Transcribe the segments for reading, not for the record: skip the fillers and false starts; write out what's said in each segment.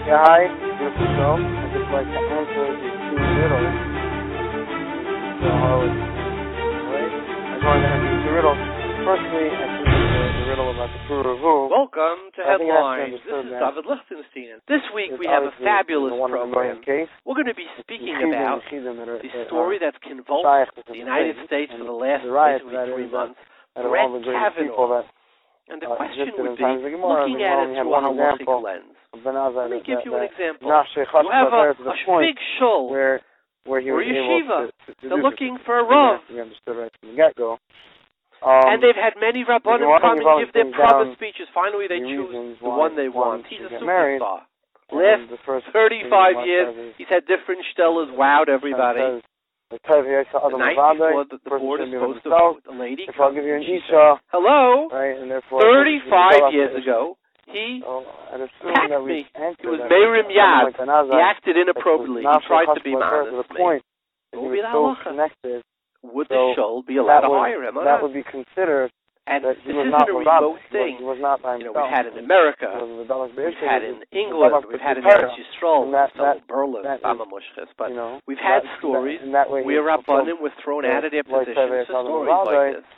Yeah, hi, beautiful show. I'd just like to answer these two riddles. So, right? I'm going to answer these two riddles. Firstly, I think the riddle about the Puravu. Welcome to Headlines. This is David Lichtenstein. This week we have a fabulous program. We're going to be speaking about the story that's convulsed the United States for the last 3 months, Brett Kavanaugh. And the question would be, looking at it through a halachic lens. Let me give you an example. You have a big shul where or yeshiva. They're looking for a rav. We understood right from the get-go. And they've had many rabbanim come and give their proper speeches. Finally, they choose the one they want. He's a superstar. Last 35 years, he's had different stellas, wowed everybody. The night before the board is supposed to vote, the lady comes and she says, hello, right, and 35 years ago, he attacked me. He was Meir Yad. He acted inappropriately. He tried to be honest. What would be the halacha? Would the shul be allowed to hire him? That would be considered. And this isn't a remote thing. He was not by we've had in America, we've had in England, we've had in Eretz Yisrael, Berlin, but we've had stories where rabbanim were thrown out of their positions for stories like this.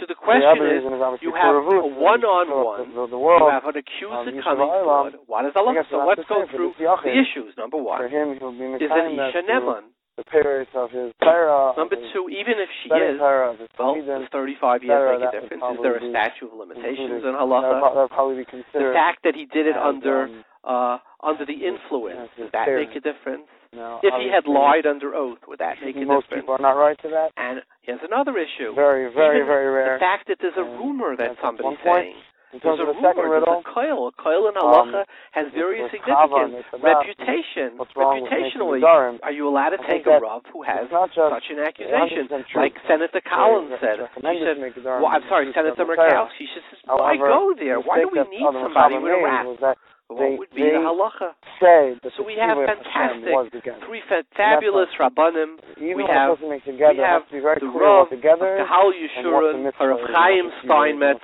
So the question is, you have a one-on-one, you have an accuser coming forward. What is Allah? So let's go through the issues. Number one, is an Isha Neman. The parents of his Torah. Number two, even if she is, well, does 35 years make a difference? Is there a statute of limitations in Halacha? That would probably be considered. The fact that he did it under the influence, does that make a difference? No, if he had lied under oath, would that make a difference? Most people are not right to that. And here's another issue. Very, very, very rare. The fact that there's a rumor that somebody's saying. In terms of the second riddle, a Khal in Halacha has very significant reputation. Reputationally, are you allowed to take a rav who has such an accusation? Like Senator Khal said. She said, well, I'm sorry, Senator Murkowski. She says, why go there? Why do we need somebody with a rap? What would be the halacha? So we have fantastic, three fabulous rabbanim. We have the Rav, Khal Jeshurun, Rav Chaim Steinmetz,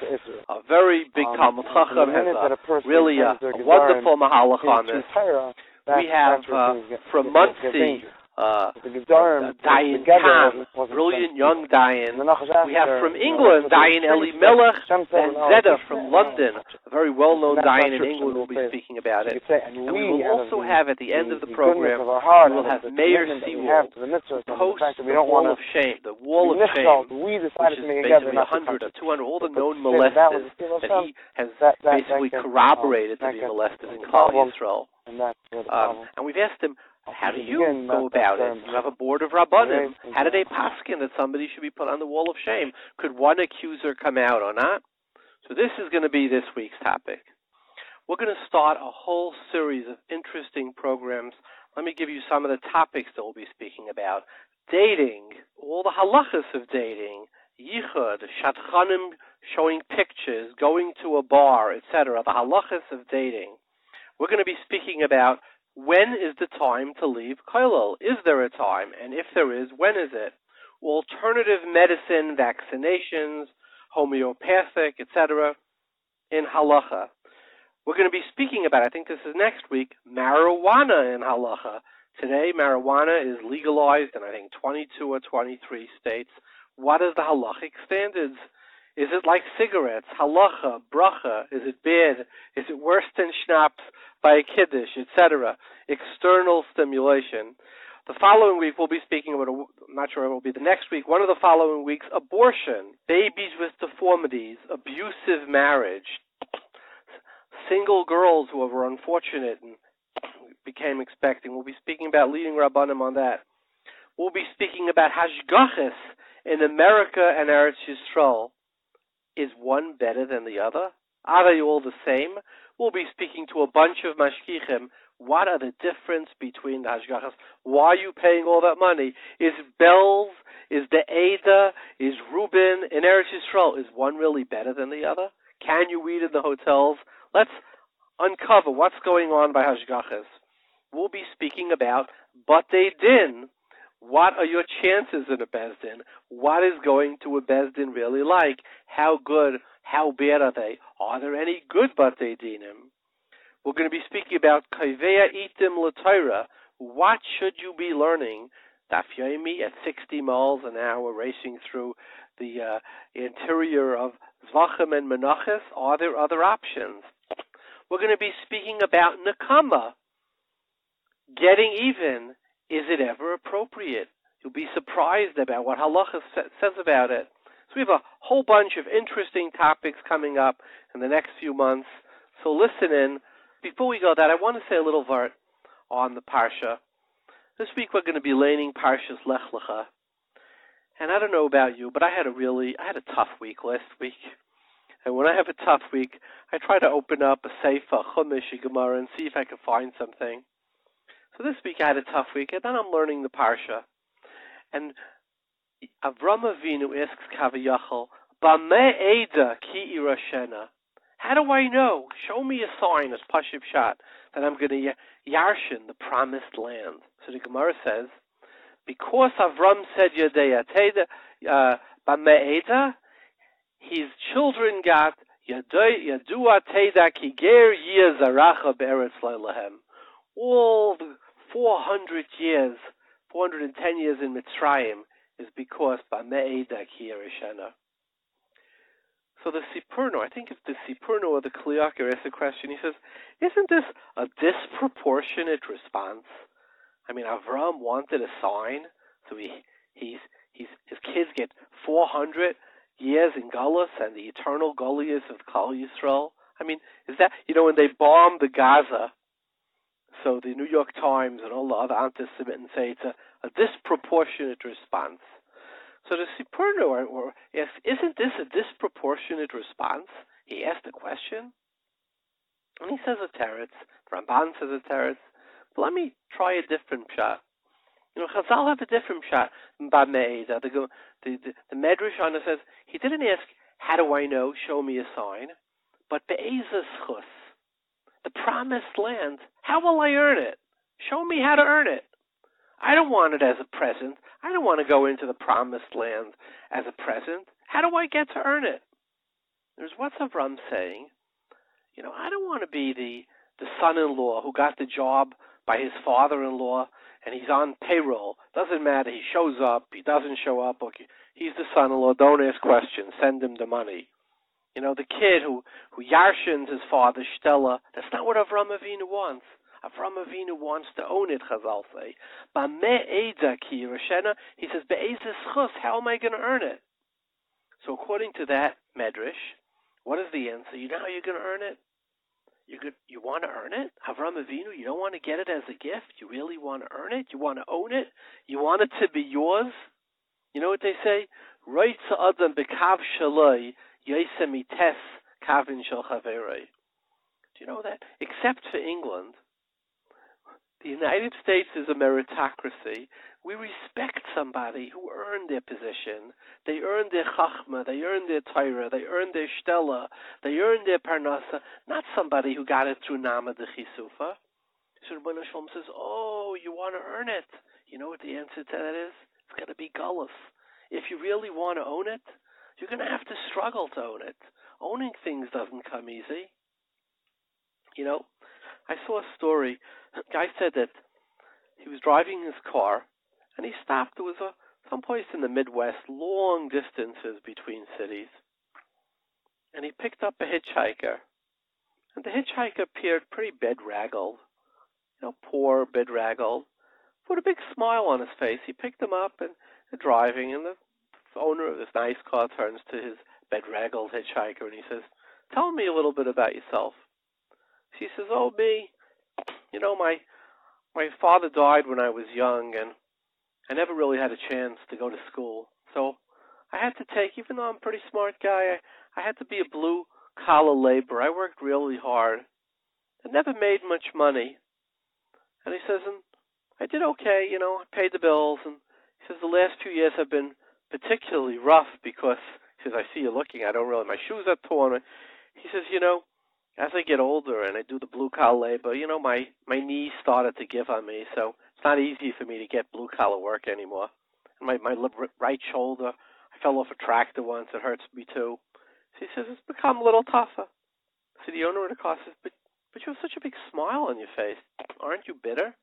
a very big Talmud Chacham, has really a wonderful mahalacha on this. We have from Muncie, Dayan, Kahan, brilliant young Dayan. We have from England, Dayan Elimelech, Vanzetta from London, a very well-known Dayan in England will be speaking about it. And we will also have at the end of the program, we will have Meir Seewald, post the Wall of Shame, the Wall of Shame, which is basically 100 or 200, all the known molesters that he has basically corroborated to be molested in Khal Yisrael. And we've asked him, how do you go about it? You have a board of rabbanim. How do they paskin that somebody should be put on the wall of shame? Could one accuser come out or not? So this is going to be this week's topic. We're going to start a whole series of interesting programs. Let me give you some of the topics that we'll be speaking about. Dating, all the halachas of dating, yichud, shadchanim showing pictures, going to a bar, etc., the halachas of dating. We're going to be speaking about when is the time to leave kollel? Is there a time? And if there is, when is it? Alternative medicine, vaccinations, homeopathic, etc. in halacha. We're going to be speaking about, I think this is next week, marijuana in halacha. Today, marijuana is legalized in, I think, 22 or 23 states. What are the halachic standards? Is it like cigarettes? Halacha, bracha, is it bad? Is it worse than schnapps by a kiddush, etc.? External stimulation. The following week we'll be speaking about, I'm not sure it will be the next week, one of the following weeks, abortion, babies with deformities, abusive marriage, single girls who were unfortunate and became expecting. We'll be speaking about leading rabbanim on that. We'll be speaking about hashgachas in America and Eretz Yisrael. Is one better than the other? Are they all the same? We'll be speaking to a bunch of mashkichim. What are the difference between the hashgachas? Why are you paying all that money? Is Bells, is the Ada, is Reuben in Eretz Yisrael, is one really better than the other? Can you eat in the hotels? Let's uncover what's going on by hashgachas. We'll be speaking about Batei Din. What are your chances in a Beis Din? What is going to a Beis Din really like? How good, how bad are they? Are there any good Batei Dinim? We're going to be speaking about Kaveh Itim L'Torah. What should you be learning? Daf Yomi at 60 miles an hour, racing through the interior of Zvachim and Menachos. Are there other options? We're going to be speaking about Nakama. Getting even. Is it ever appropriate? You'll be surprised about what Halacha says about it. So we have a whole bunch of interesting topics coming up in the next few months. So listen in. Before we go that, I want to say a little word on the Parsha. This week we're going to be learning Parshas Lech Lecha. And I don't know about you, but I had a tough week last week. And when I have a tough week, I try to open up a Sefer, Chumash, Gemara, and see if I can find something. So this week I had a tough week, and then I'm learning the Parsha. And Avrohom Avinu asks Kaviyachal, Bameh Eda ki irashena. How do I know? Show me a sign, as Pashup Shat, that I'm going to yarshin, the promised land. So the Gemara says, because Avram said Yadei Teda Bameh Eda, his children got Yadua Teda ki ger yeh zaracha be'eretz le'lahem. All the 410 years in Mitzrayim is because Bameh Eda ki irashena. So the Sipurno, I think it's the Sipurno or the Kliyaker asks a question. He says, isn't this a disproportionate response? I mean, Avram wanted a sign, so his kids get 400 years in Galus and the eternal Goliath of Khal Yisrael. I mean, is that, when they bombed the Gaza, so the New York Times and all the other anti-Semites say it's a disproportionate response. So the Sipurno asks, isn't this a disproportionate response? He asked a question, and he says a teretz. Ramban says a teretz. But let me try a different shot. Chazal have a different shot. Bameh Eda. The Medrash on it says, he didn't ask, how do I know? Show me a sign. But be'ezah schus, the promised land, how will I earn it? Show me how to earn it. I don't want it as a present. I don't want to go into the promised land as a present. How do I get to earn it? There's what's Avram saying. I don't want to be the son-in-law who got the job by his father-in-law and he's on payroll. Doesn't matter. He shows up. He doesn't show up. Okay. He's the son-in-law. Don't ask questions. Send him the money. The kid who yarshins his father, Shtella. That's not what Avram Avinu wants. Avram Avinu wants to own it, Chazal say. Bameh Eda ki irashena. He says, be'ezah schus, how am I going to earn it? So according to that Medrash, what is the answer? You know how you're going to earn it? You want to earn it? Avram Avinu, you don't want to get it as a gift? You really want to earn it? You want to own it? You want it to be yours? You know what they say? Right adam bekav shaloi yoseh mites kavin shel chaverei. Do you know that? Except for England, the United States is a meritocracy. We respect somebody who earned their position. They earned their chachma, they earned their Torah, they earned their shtella, they earned their parnasa, not somebody who got it through nama de chisufa. So Rabbi Shalom says, oh, you want to earn it. You know what the answer to that is? It's got to be gullus. If you really want to own it, you're going to have to struggle to own it. Owning things doesn't come easy. I saw a story. A guy said that he was driving his car, and he stopped. There was some place in the Midwest, long distances between cities. And he picked up a hitchhiker. And the hitchhiker appeared pretty bedraggled, poor, bedraggled. Put a big smile on his face. He picked him up and driving, and the owner of this nice car turns to his bedraggled hitchhiker, and he says, tell me a little bit about yourself. She says, oh, me, my father died when I was young, and I never really had a chance to go to school. So I had to take, even though I'm a pretty smart guy, I had to be a blue-collar laborer. I worked really hard. I never made much money. And he says, and I did okay, I paid the bills. And he says, the last few years have been particularly rough because, he says, I see you looking, my shoes are torn. He says, as I get older and I do the blue-collar labor, my knees started to give on me, so it's not easy for me to get blue-collar work anymore. And my right shoulder, I fell off a tractor once, it hurts me too. So he says, it's become a little tougher. So the owner of the car says, but but you have such a big smile on your face. Aren't you bitter?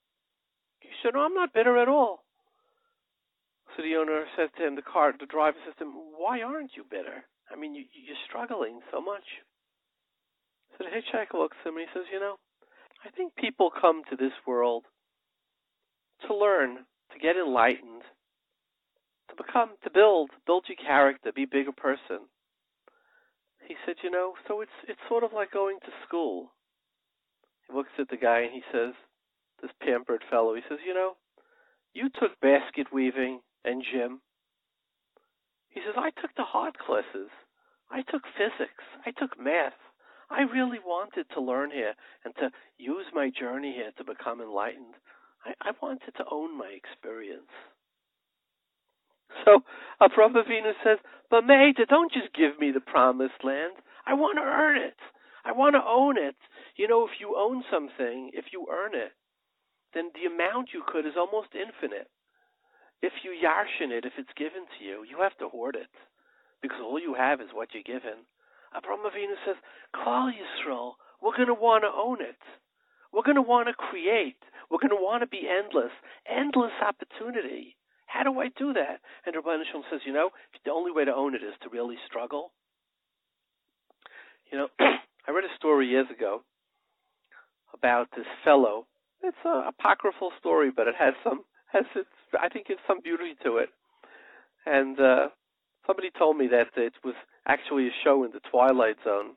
He said, no, I'm not bitter at all. So the owner says to him, the driver says to him, why aren't you bitter? I mean, you're struggling so much. So the hitchhiker looks at him and he says, I think people come to this world to learn, to get enlightened, to build your character, be a bigger person. He said, so it's sort of like going to school. He looks at the guy and he says, this pampered fellow, he says, you took basket weaving and gym. He says, I took the hard classes. I took physics. I took math. I really wanted to learn here and to use my journey here to become enlightened. I wanted to own my experience. So Avrohom Avinu says, but Meir, don't just give me the promised land. I want to earn it. I want to own it. If you own something, if you earn it, then the amount you could is almost infinite. If you yarshin it, if it's given to you, you have to hoard it, because all you have is what you're given. Avrohom Avinu says, Khal Yisrael, we're going to want to own it. We're going to want to create. We're going to want to be endless opportunity. How do I do that? And Rabbi Nishon says, the only way to own it is to really struggle. I read a story years ago about this fellow. It's an apocryphal story, but I think it's some beauty to it. And somebody told me that it was actually a show in the Twilight Zone.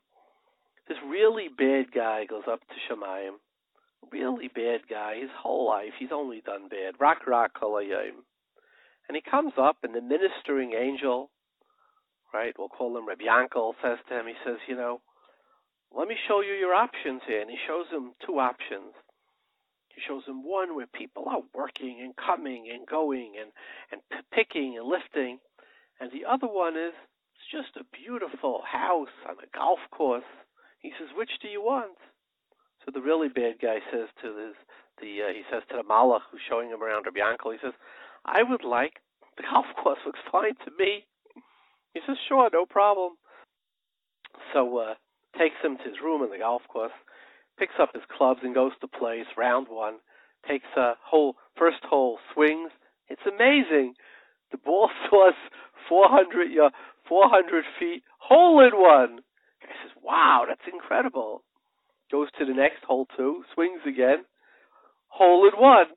This really bad guy goes up to Shemayim. Really bad guy. His whole life, he's only done bad. Rak kol hayom. And he comes up, and the ministering angel, right, we'll call him Rabbi Yankel, says to him, he says, let me show you your options here. And he shows him two options. He shows him one where people are working and coming and going and picking and lifting. And the other one is, it's just a beautiful house on a golf course. He says, which do you want? So the really bad guy says to he says to the Malach who's showing him around Rabbi Yankel, he says, I would like, the golf course looks fine to me. He says, sure, no problem. So takes him to his room in the golf course, picks up his clubs and goes to play round one, takes a first hole, swings. It's amazing. The ball soars 400 feet, hole in one. He says, wow, that's incredible. Goes to the next hole too, swings again, hole in one.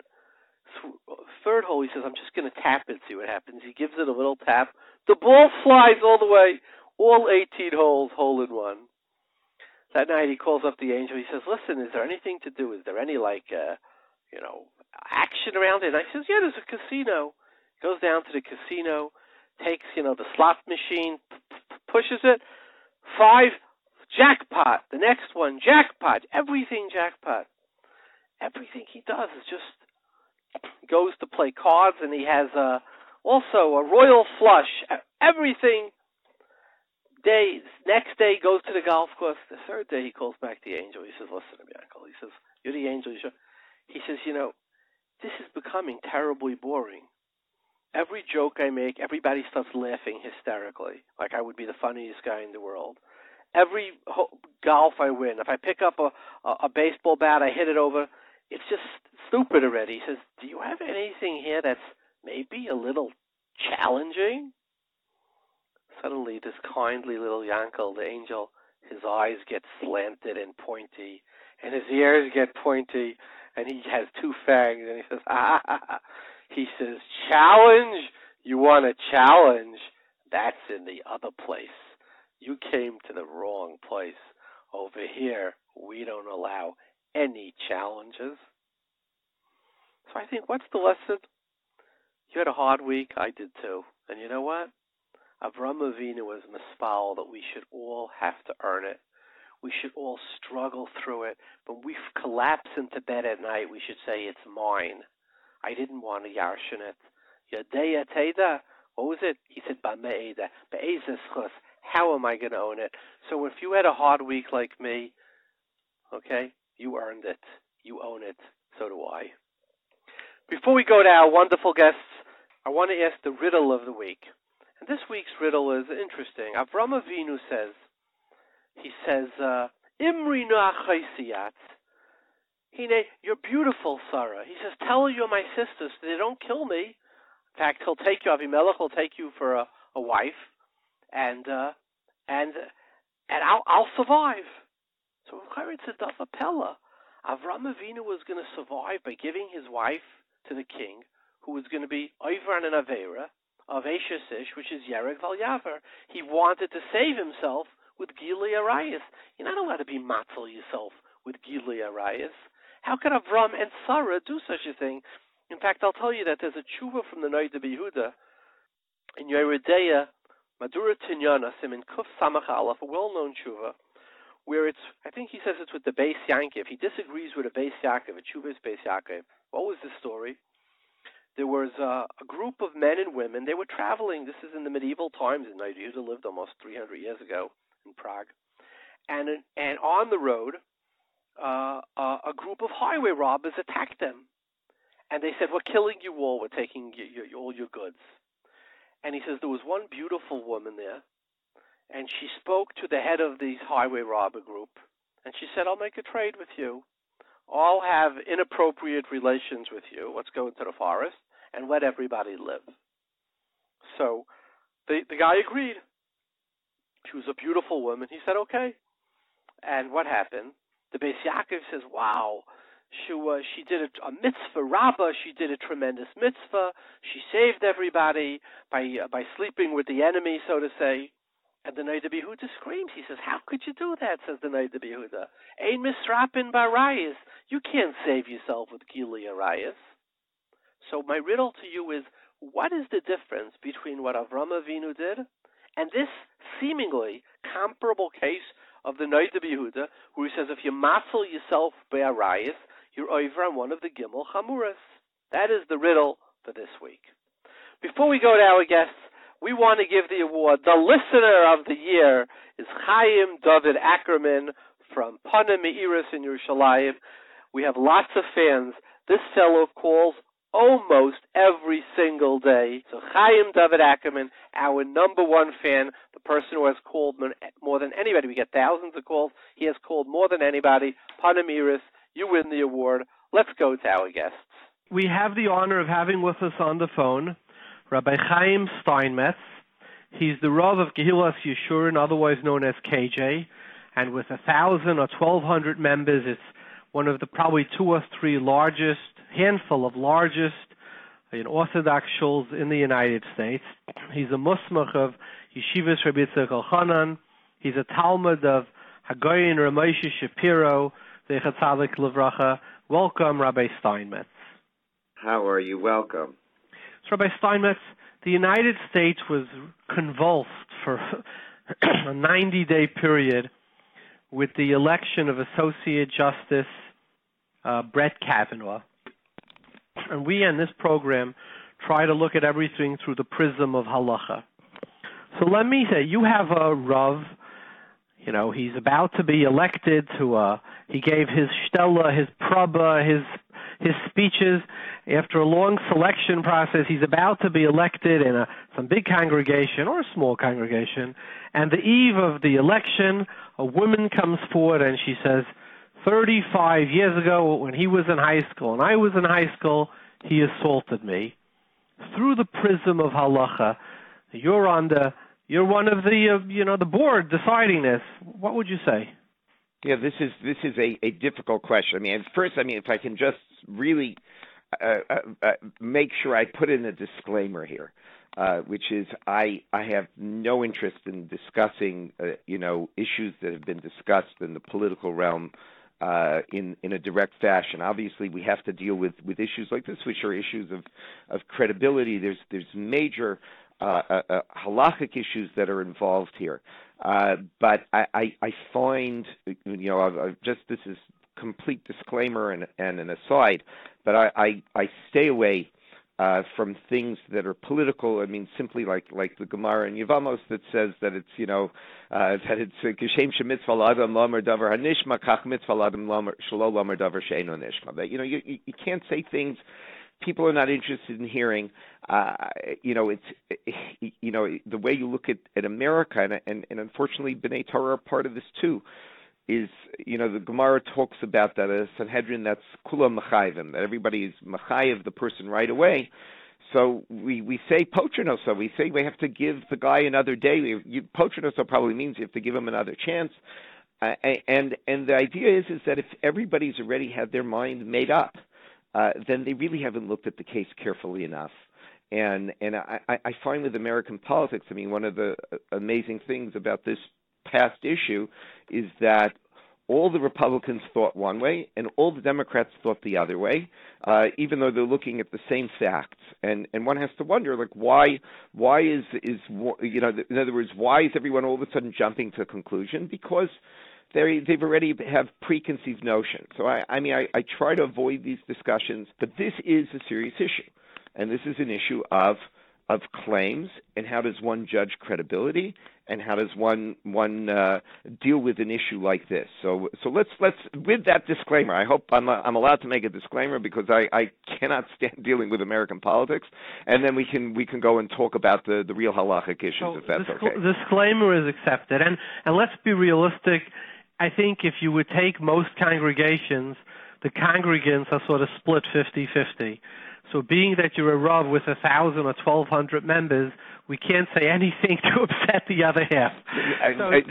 Third hole, he says, I'm just going to tap it, see what happens. He gives it a little tap. The ball flies all the way, all 18 holes, hole in one. That night, he calls up the angel. He says, listen, is there anything to do? Is there any, action around it? And I says, yeah, there's a casino. Goes down to the casino, takes, the slot machine, pushes it. 5, jackpot. The next one, jackpot. Everything jackpot. Everything he does is just goes to play cards, and he has also a royal flush. Everything. Next day, goes to the golf course. The third day, he calls back the angel. He says, listen to me, Uncle. He says, you're the angel. He says, this is becoming terribly boring. Every joke I make, everybody starts laughing hysterically, like I would be the funniest guy in the world. Every golf I win, if I pick up a baseball bat, I hit it over, it's just stupid already. He says, do you have anything here that's maybe a little challenging? Suddenly, this kindly little Yankel, the angel, his eyes get slanted and pointy, and his ears get pointy, and he has 2 fangs, and he says, He says, challenge? You want a challenge? That's in the other place. You came to the wrong place. Over here, we don't allow any challenges. So I think, what's the lesson? You had a hard week. I did too. And you know what? Avrohom Avinu was mispal that we should all have to earn it. We should all struggle through it. When we collapse into bed at night, we should say, it's mine. I didn't want to yarshin it. Yadei Teda, what was it? He said, Ba'me'eda, Be'ezes. How am I going to own it? So if you had a hard week like me, okay, you earned it. You own it. So do I. Before we go to our wonderful guests, I want to ask the riddle of the week. And this week's riddle is interesting. Avrohom Avinu says, Imri no'achaisiyat. You're beautiful, Sarah. He says, tell her you're my sister so they don't kill me. In fact, he'll take you, Avimelech will take you for a wife, and I'll survive. So it's a dafapella. Avram Avinu was going to survive by giving his wife to the king, who was going to be Oivran and Avera of Eshesish, which is Yereg Val Yaver. He wanted to save himself with Gilui Arayis. You're not allowed to be matzel yourself with Gilui Arayis. How can Avram and Sarah do such a thing? In fact, I'll tell you that there's a tshuva from the Noda B'Yehuda in Yeridea, Madura Tinyanasim in Kuf Samach Aleph, a well-known tshuva, where I think he says it's with the Bais Yankov. He disagrees with a Bais Yaakov, a tshuva's Bais Yaakov. What was the story? There was a group of men and women. They were traveling. This is in the medieval times. And Noda B'Yehuda lived almost 300 years ago in Prague. And on the road, a group of highway robbers attacked them. And they said, we're killing you all. We're taking all your goods. And he says there was one beautiful woman there. And she spoke to the head of this highway robber group. And she said, I'll make a trade with you. I'll have inappropriate relations with you. Let's go into the forest and let everybody live. So the guy agreed. She was a beautiful woman. He said, okay. And what happened? The Beis Yaakov says, wow, she did a mitzvah rabbah. She did a tremendous mitzvah. She saved everybody by sleeping with the enemy, so to say. And the Noda B'Yehuda screams. He says, how could you do that, says the Noda B'Yehuda. Ein misrapin barayis. You can't save yourself with Gilui Arayis. So my riddle to you is, what is the difference between what Avram Avinu did and this seemingly comparable case of the Noda B'Yehuda, where he says, if you matzal yourself by Arayis, you're over on one of the Gimel Chamuras. That is the riddle for this week. Before we go to our guests, we want to give the award. The listener of the year is Chaim David Ackerman from Pana Meiris in Yerushalayim. We have lots of fans. This fellow calls almost every single day. So Chaim David Ackerman, our number one fan, the person who has called more than anybody. We get thousands of calls. He has called more than anybody. Pana Meiris, you win the award. Let's go to our guests. We have the honor of having with us on the phone Rabbi Chaim Steinmetz. He's the Rav of Kehilath Jeshurun, otherwise known as KJ, and with 1,000 or 1,200 members, it's one of the probably two or three handful of largest Orthodox shuls in the United States. He's a musmach of Yeshivas Rabbi Chanan. He's a Talmud of Hagoyin Ramoshe Shapiro, Zecher Tzadik Levracha. Welcome, Rabbi Steinmetz. How are you? Welcome. So, Rabbi Steinmetz, the United States was convulsed for a 90-day period with the election of Associate Justice Brett Kavanaugh. And we, in this program, try to look at everything through the prism of Halacha. So let me say, you have a Rav, he's about to be elected he gave his Stella, his Praba, his speeches. After a long selection process, he's about to be elected in some big congregation or a small congregation. And the eve of the election, a woman comes forward and she says, 35 years ago when he was in high school and I was in high school, he assaulted me. Through the prism of Halacha, you're one of the board deciding this. What would you say? Yeah, this is a difficult question. First, if I can just really make sure I put in a disclaimer here, which is I have no interest in discussing issues that have been discussed in the political realm in a direct fashion. Obviously, we have to deal with issues like this, which are issues of credibility. There's major halachic issues that are involved here. But I find, this is complete disclaimer and an aside, but I stay away from things that are political. Simply like the Gemara in Yevamos that says that it's that it's Geshem Shemitzvah L'Adam Lamer Davar Hanishma Kach Mitzvah L'Adam Shelo Lamer Davar She'eino Nishma. That you can't say things people are not interested in hearing. It's the way you look at America, and unfortunately B'nai Torah are part of this too. is, the Gemara talks about that a Sanhedrin that's kula mechayvim, that everybody is mechayev the person right away. So we say pochernoso. We say we have to give the guy another day. Pochernoso probably means you have to give him another chance. And the idea is that if everybody's already had their mind made up, then they really haven't looked at the case carefully enough. And I find with American politics, one of the amazing things about this past issue is that all the Republicans thought one way and all the Democrats thought the other way, even though they're looking at the same facts. And one has to wonder, why is in other words, why is everyone all of a sudden jumping to a conclusion? Because they've already have preconceived notions. So I try to avoid these discussions, but this is a serious issue. And this is an issue of claims, and how does one judge credibility, and how does one deal with an issue like this? So let's with that disclaimer. I hope I'm allowed to make a disclaimer because I cannot stand dealing with American politics, and then we can go and talk about the real halachic issues, if that's okay. Disclaimer is accepted, and let's be realistic. I think if you would take most congregations, the congregants are sort of split 50-50. So being that you're a Rav with 1,000 or 1,200 members, we can't say anything to upset the other half.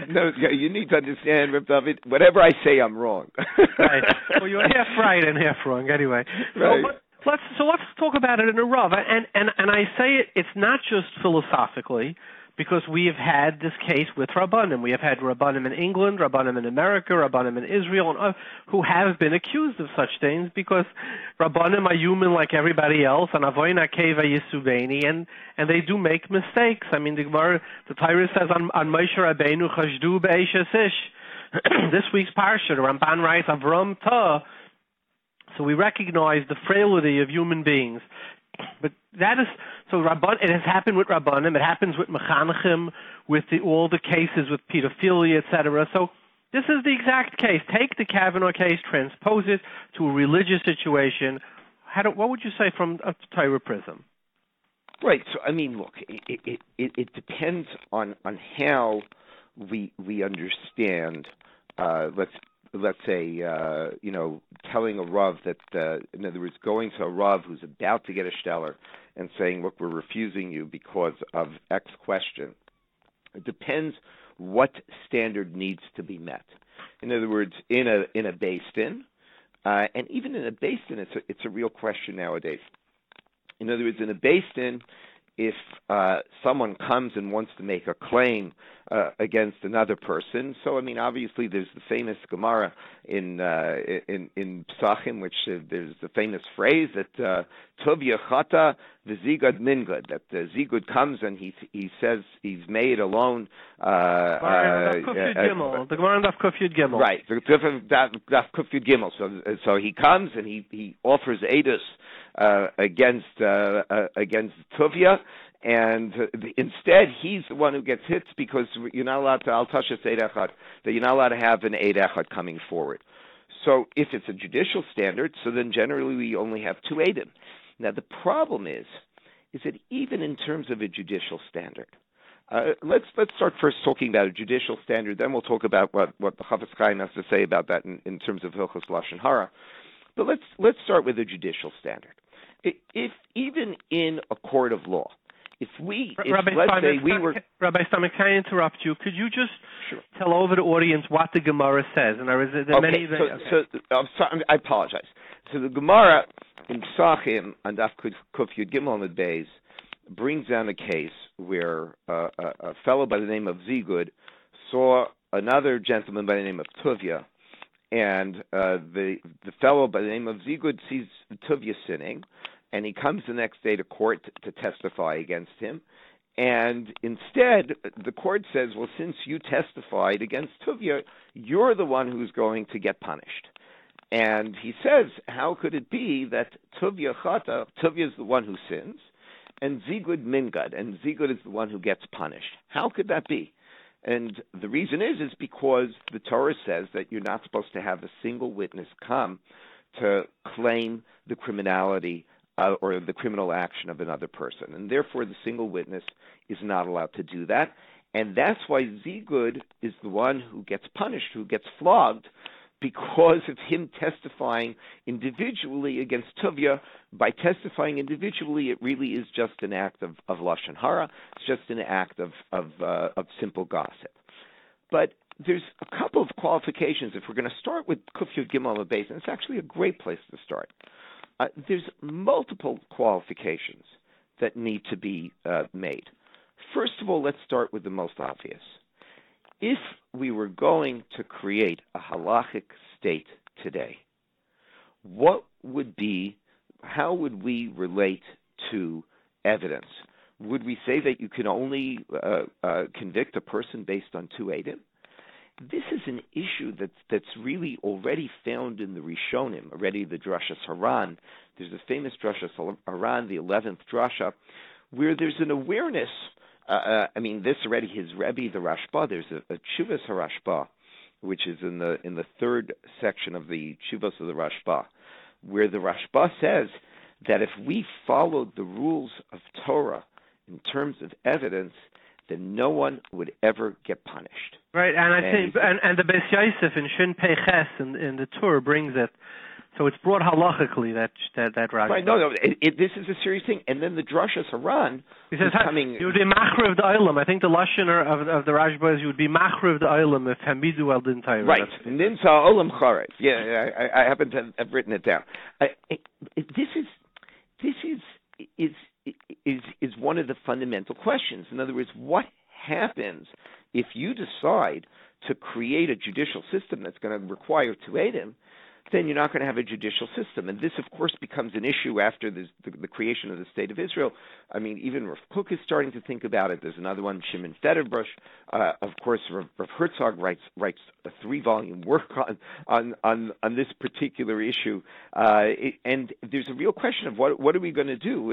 No, you need to understand, Reb David, whatever I say, I'm wrong. Right. Well, you're half right and half wrong anyway. Right. So let's talk about it in a Rav. And I say it's not just philosophically, because we have had this case with Rabbanim. We have had Rabbanim in England, Rabbanim in America, Rabbanim in Israel, who have been accused of such things because Rabbanim are human like everybody else, and Avoina Keva Yisubeni, and they do make mistakes. The Torah says on Moshe Rabbeinu, Chashdu Be'esh Esish. This week's Parsha, the Ramban writes, Avrohom Ta. So we recognize the frailty of human beings. But that is so. It has happened with Rabbanim. It happens with Mechanachim, with all the cases with pedophilia, etc. So this is the exact case. Take the Kavanaugh case, transpose it to a religious situation. What would you say from a Torah prism? Right. So look, it depends on how we understand. Let's say, telling a Rav that, in other words, going to a Rav who's about to get a shteller and saying, look, we're refusing you because of X question. It depends what standard needs to be met. In other words, in a Bais Din, and even in a Bais Din, it's a real question nowadays. In other words, in a Bais Din, if someone comes and wants to make a claim against another person, so obviously there's the famous Gemara in Psachim, which there's the famous phrase that Tov Yechata v'Zigud Mingud, that the Zigud comes and he says he's made alone. The Gemara Daf Kuf Yud Gimel. Right, Daf Kuf Yud Gimel. So he comes and he offers Eidus against Tuvia, and instead he's the one who gets hit because you're not allowed to Al-Tashas Eid Echad, that you're not allowed to have an Eid Echad coming forward. So if it's a judicial standard, so then generally we only have two Eidim. Now the problem is that even in terms of a judicial standard, let's start first talking about a judicial standard, then we'll talk about what the Chafetz Chaim has to say about that in terms of Hilchos Lashon Hara. But let's start with a judicial standard. If even in a court of law, Rabbi Steinmetz, can I interrupt you? Could you just tell over the audience what the Gemara says? And I apologize. So the Gemara in Psachim and Daf Kuf Yud Gimel and Bais brings down a case where a fellow by the name of Zigud saw another gentleman by the name of Tuvia, and the fellow by the name of Zigud sees Tuvia sinning, and he comes the next day to court to testify against him. And instead, the court says, well, since you testified against Tuvia, you're the one who's going to get punished. And he says, how could it be that Tuvia is the one who sins, and Zigud Mingad, and Zigud is the one who gets punished? How could that be? And the reason is because the Torah says that you're not supposed to have a single witness come to claim the criminality or the criminal action of another person. And therefore, the single witness is not allowed to do that. And that's why Zigud is the one who gets punished, who gets flogged, because of him testifying individually against Tuvia. By testifying individually, it really is just an act of Lashon Hara. It's just an act of simple gossip. But there's a couple of qualifications. If we're going to start with Kuf Yud Gimel Bais, and it's actually a great place to start. There's multiple qualifications that need to be made. First of all, let's start with the most obvious. If we were going to create a halachic state today, how would we relate to evidence? Would we say that you can only convict a person based on 2 Eidim? This is an issue that's really already found in the Rishonim, already the Drashas Haran. There's a famous Drashas Haran, the 11th Drasha, where there's an awareness. This already his Rabbi, the Rashba. There's a Tshuvas HaRashba, which is in the 3rd section of the Tshuvas of the Rashba, where the Rashba says that if we followed the rules of Torah in terms of evidence, then no one would ever get punished. Right, and I think the Bais Yosef in Shin Pei Ches in the Torah brings it. So it's brought halachically that Rashi. Right, no, this is a serious thing. And then the Drashas Haran he says coming. You would be machriv the olam. I think the lashon of the Rashba is you would be machriv the olam if hamidu el din Torah. Right, ninsa olam charetz. Yeah, I happen to have written it down. This is one of the fundamental questions. In other words, what happens if you decide to create a judicial system that's going to require 2 Eidim? Then you're not going to have a judicial system. And this, of course, becomes an issue after the creation of the State of Israel. I mean, even Rav Kook is starting to think about it. There's another one, Shimon Federbush. Of course, Rav Herzog writes a 3-volume work on this particular issue. And there's a real question of what are we going to do?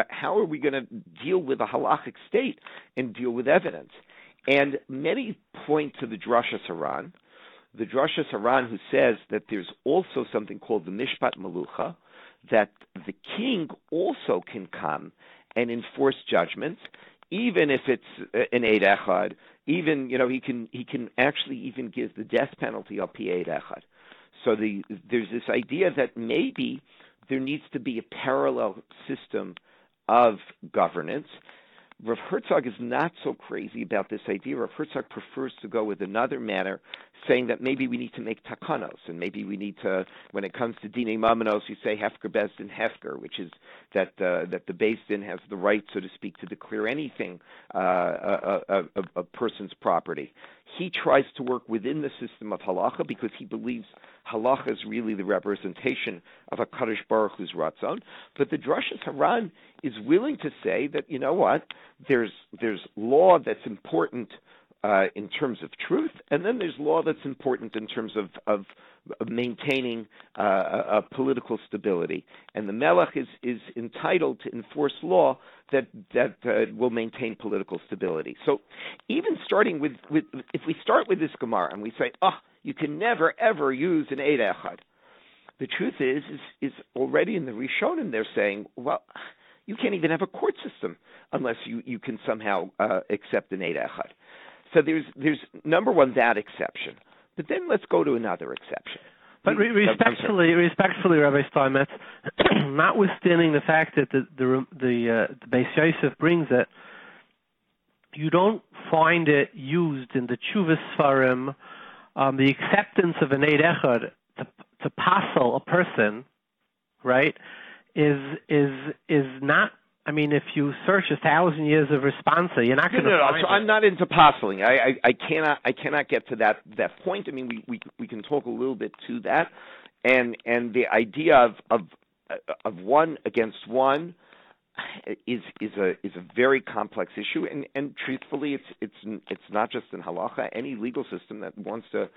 How are we going to deal with a halachic state and deal with evidence? And many point to the Drashas Haran. The Drashas Haran, who says that there's also something called the Mishpat Malucha, that the king also can come and enforce judgments, even if it's an Eid Echad. Even he can actually even give the death penalty up Eid Echad. So there's this idea that maybe there needs to be a parallel system of governance. Rav Herzog is not so crazy about this idea. Rav Herzog prefers to go with another manner, saying that maybe we need to make takanos, and maybe we need to, when it comes to dinei mamanos, you say hefker bezdin hefker, which is that the bezdin has the right, so to speak, to declare anything a person's property. He tries to work within the system of halacha because he believes halacha is really the representation of a Kadosh Baruch Hu's ratzon. But the Drashas Haran is willing to say that, you know what, there's law that's important in terms of truth, and then there's law that's important in terms of maintaining political stability. And the Melech is entitled to enforce law that will maintain political stability. So even starting with if we start with this Gemara and we say, you can never ever use an Eid Echad, the truth is already in the Rishonim they're saying, well, you can't even have a court system unless you can somehow accept an Eid Echad. So there's number one, that exception. But then let's go to another exception. But respectfully, Rabbi Steinmetz, notwithstanding the fact that the Bais Yosef brings it, you don't find it used in the Tshuvas Sfarim, the acceptance of an Eid Echad to passel a person, right, is not. I mean, if you search 1,000 years of responsa, you're not going to find it. So I'm not into parceling. I cannot get to that point. I mean, we can talk a little bit to that, and the idea of one against one is a very complex issue, and truthfully, it's not just in halacha. Any legal system that wants to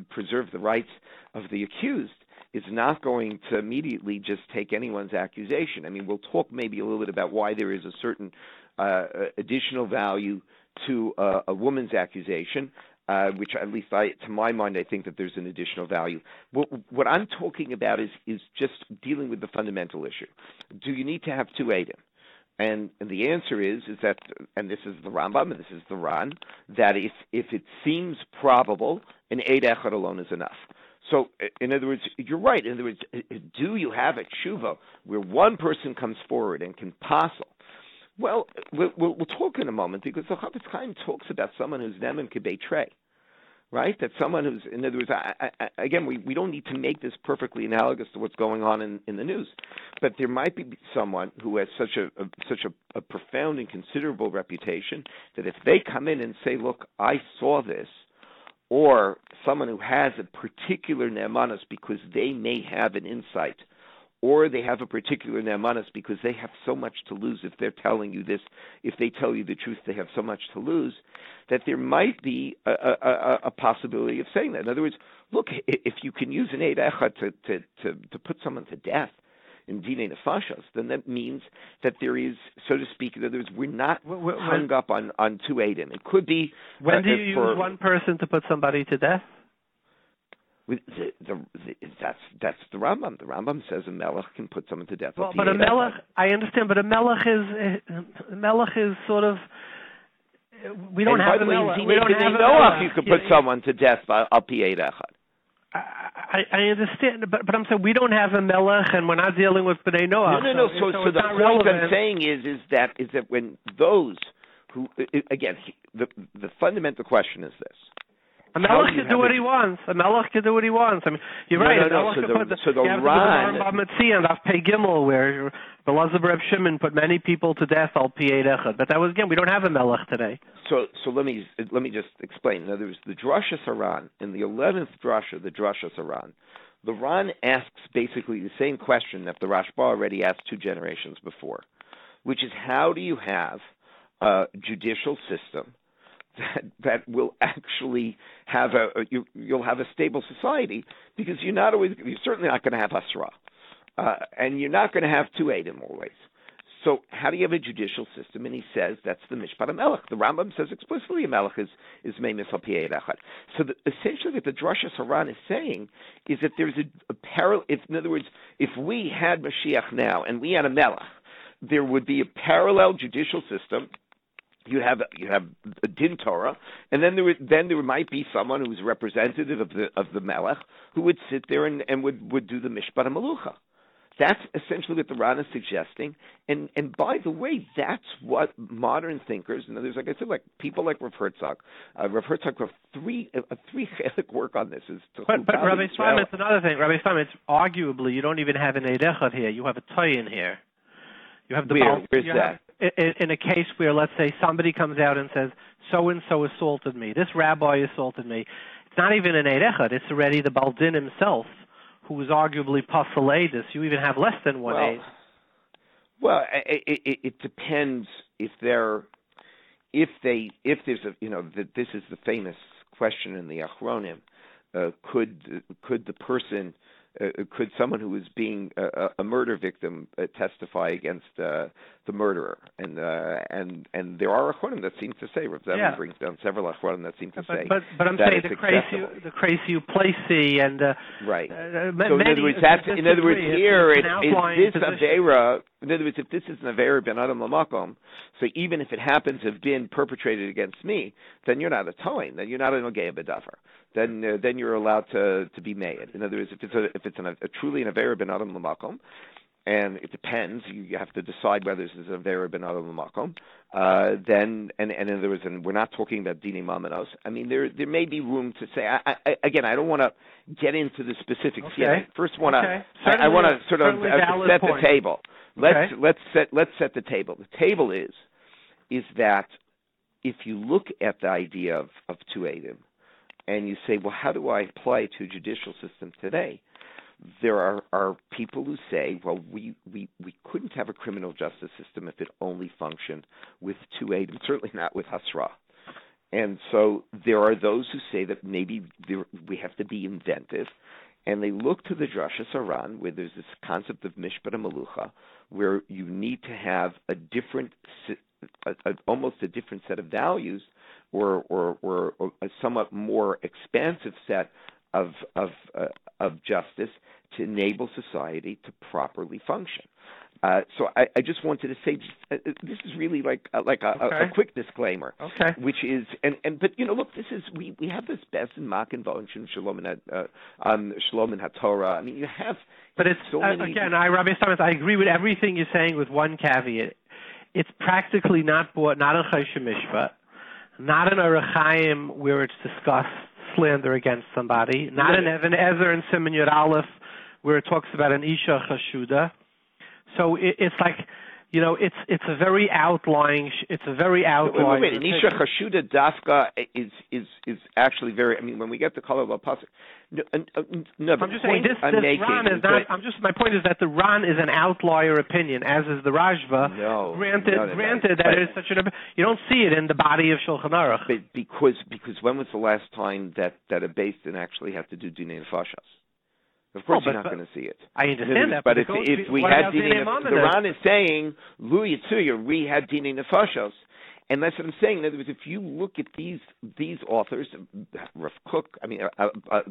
preserve the rights of the accused is not going to immediately just take anyone's accusation. I mean, we'll talk maybe a little bit about why there is a certain additional value to a woman's accusation, which at least to my mind, I think that there's an additional value. What I'm talking about is just dealing with the fundamental issue. Do you need to have 2 Eidim? And the answer is that, and this is the Rambam, and this is the Ran, that if it seems probable, an Eid Echad alone is enough. So, in other words, you're right. In other words, do you have a tshuva where one person comes forward and can passel? Well, we'll talk in a moment, because the Chafetz Chaim talks about someone who's nemen kebeitrei, right? That someone who's, in other words, again, we don't need to make this perfectly analogous to what's going on in the news, but there might be someone who has such a profound and considerable reputation that if they come in and say, look, I saw this, or someone who has a particular Neemanus because they may have an insight, or they have a particular Neemanus because they have so much to lose if they're telling you this, if they tell you the truth, they have so much to lose, that there might be a possibility of saying that. In other words, look, if you can use an Eid Echad to put someone to death in Dinei Nefashos, then that means that there is, so to speak, in other words, we're not hung up on two Eidim. It could be... When do you use one person to put somebody to death? That's the Rambam. The Rambam says a melech can put someone to death. Well, but a melech, I understand, but a melech is sort of... We don't have a melech. We don't have a melech. You could put someone to death al pi Eid Echad. I understand, but I'm saying we don't have a melech, and we're not dealing with Bnei Noach. No. So the point I'm saying is that when those who, again, the fundamental question is this: a melech can do what he wants. A melech can do what he wants. I mean, you're right. So the Ran and I've paid Gimel where Belazar Reb Shimon put many people to death al pi Eid Echad. But that was, again, we don't have a melech today. So let me just explain. In other words, the Drashas Haran, in the 11th Drasha, the Drashas Haran, the Ran asks basically the same question that the Rashba already asked 2 generations before, which is, how do you have a judicial system that will actually have you'll have a stable society, because you're certainly not going to have Hasra, and you're not going to have 2 Eidim always. So how do you have a judicial system? And he says that's the Mishpat HaMelech. The Rambam says explicitly a Melech is Meimis al pi Eid Echad. So essentially what the Drashas Haran is saying is that there's a parallel. In other words, if we had Mashiach now and we had a Melech, there would be a parallel judicial system. You have a din Torah, and then there might be someone who's representative of the Melech who would sit there and would do the Mishpat HaMelucha. That's essentially what the Ran is suggesting, and by the way, that's what modern thinkers, and there's, like I said, like people like Rav Herzog have three chelik work on this. But Rabbi Steinmetz, another thing, Rabbi Steinmetz, arguably you don't even have an Eid Echad here. You have a toy in here. You have the where's that? In a case where, let's say, somebody comes out and says, so-and-so assaulted me, this rabbi assaulted me, it's not even an Eid Echad, it's already the Baldin himself, who was arguably pasaledis. You even have less than one Eid. Well, it depends if there's this is the famous question in the Achronim, could the person... could someone who is being a murder victim testify against the murderer? And there are achronim that seem to say, Rav Zevin brings down several achronim that seem to say. But I'm saying the crazy placey and right. So in other words, here is this avera. In other words, if this is an avera ben adam lamakom, so even if it happens to have been perpetrated against me, then you're not a toin, then you're not an ogei bedavar. Then you're allowed to be made. In other words, if it's truly an avera ben adam lamakom, and it depends, you have to decide whether this is an avera ben adam lamakom. Then in other words, and we're not talking about dini mamanos. I mean, there may be room to say. Again, I don't want to get into the specifics yet. First, I want to sort of set the table. Let's set the table. The table is that if you look at the idea of 2 Eidim, and you say, well, how do I apply it to a judicial system today? There are people who say, well, we couldn't have a criminal justice system if it only functioned with 2 Eidim, certainly not with Hasra. And so there are those who say that maybe we have to be inventive, and they look to the Drashas Haran, where there's this concept of Mishpat HaMelucha, where you need to have almost a different set of values, or a somewhat more expansive set justice to enable society to properly function. So I just wanted to say this is really like a quick disclaimer, which is but look, this is we have this best in Mak and Shalom and HaTorah. I mean, you have, but it's so many. Again, Rabbi Steinmetz, I agree with everything you're saying with one caveat. It's practically not in Choshen Mishpat, not in a Chaim where it's discussed slander against somebody, not in Even Ezer and Siman Yud Aleph where it talks about an Isha Chashuda. So it's like, it's a very outlying. It's a very outlying. Wait. Isha Chashuda Dafka is actually very. I mean, when we get the color of a pasuk. No, I'm just saying this Ran is not. My point is that the Ran is an outlier opinion, as is the Rashba. No, granted that it is such an. You don't see it in the body of Shulchan Aruch. But because when was the last time that a Bais didn't actually have to do Dinei Nefashos? Of course, you're not going to see it. I understand that. But if we had Dinei Nefashos, the Ran is saying, Lu Yitzuya, we had Dinei Nefashos. And that's what I'm saying. In other words, if you look at these authors, Rav Kook, I mean,